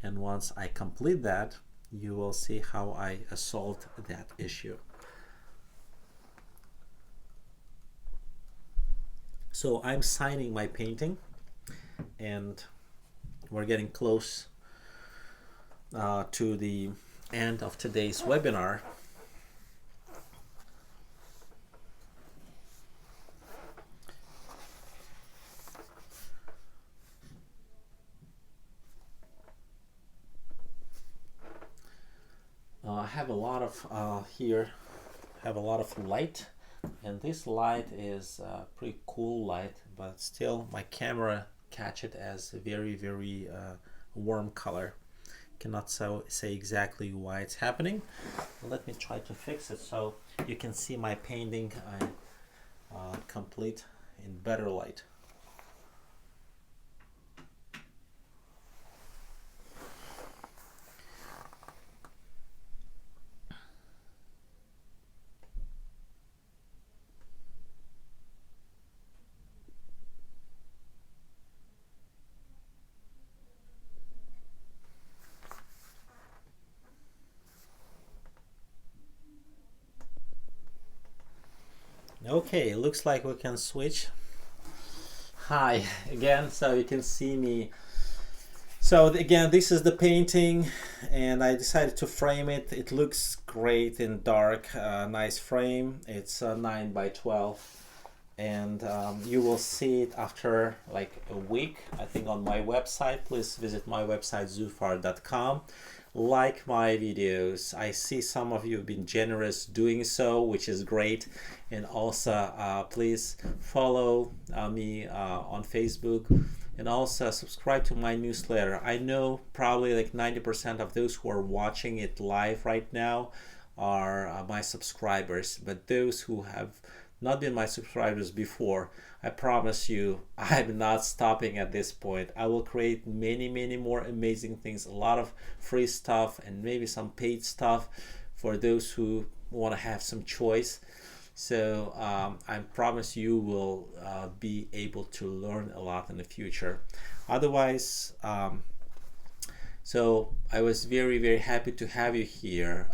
Speaker 1: And once I complete that, you will see how I solved that issue. So I'm signing my painting, and we're getting close to the end of today's webinar. I have a lot of here, have a lot of light, and this light is a pretty cool light, but still my camera catch it as a very warm color. Cannot say exactly why it's happening. Let me try to fix it so you can see my painting complete in better light. Okay, it looks like we can switch. Hi again, so you can see me. So again, this is the painting, and I decided to frame it. It looks great in dark, nice frame. It's 9 by 12, and you will see it after like a week, I think, on my website. Please visit my website, zufar.com. Like my videos. I see some of you have been generous doing so, which is great. And also please follow me on Facebook, and also subscribe to my newsletter. I know probably like 90% of those who are watching it live right now are my subscribers, but those who have not been my subscribers before, I promise you I'm not stopping at this point. I will create many more amazing things, a lot of free stuff and maybe some paid stuff for those who want to have some choice. So I promise you will be able to learn a lot in the future. Otherwise, so I was very happy to have you here,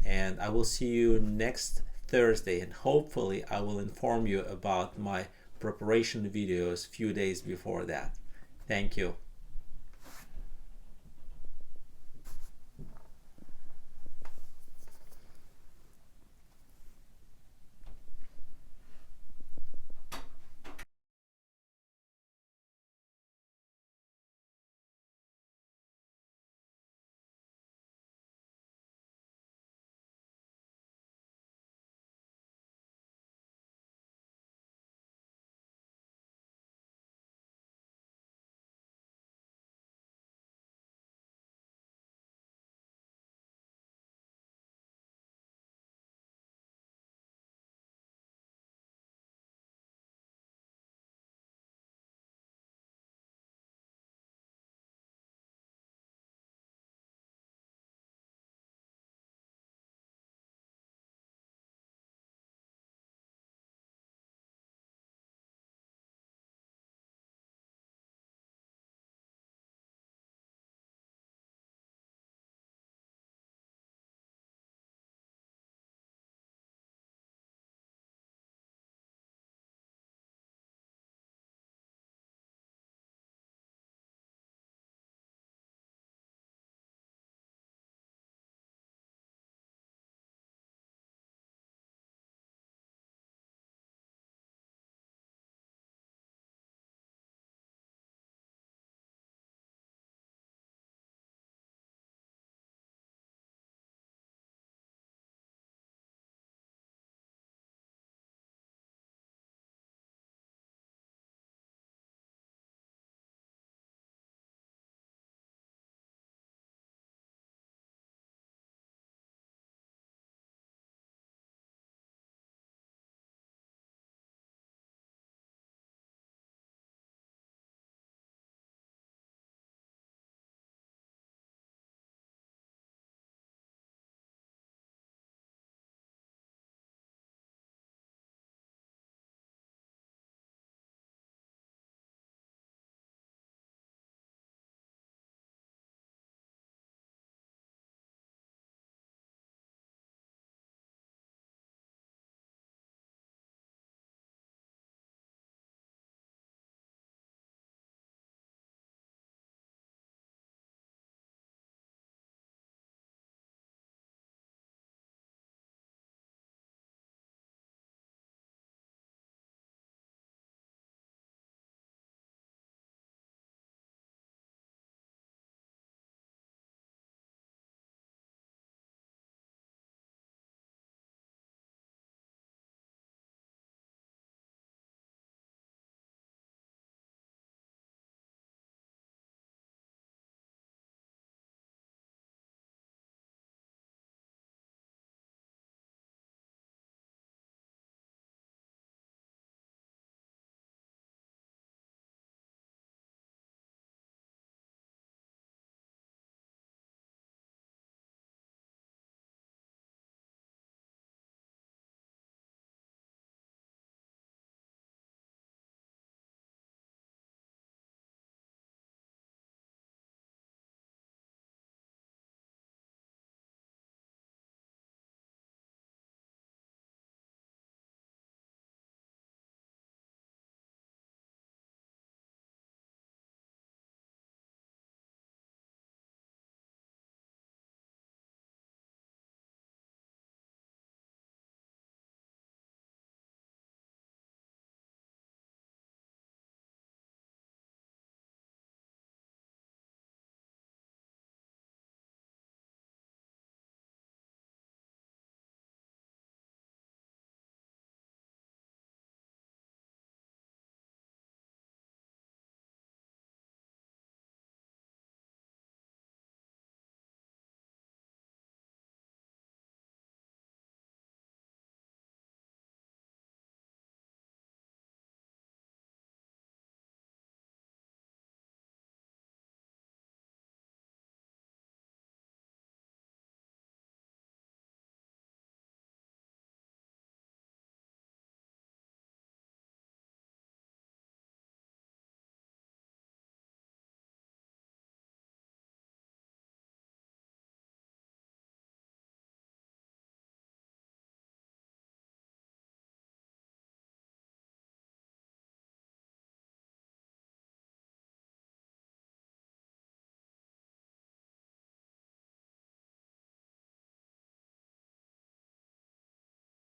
Speaker 1: and I will see you next Thursday, and hopefully I will inform you about my preparation videos few days before that. Thank you.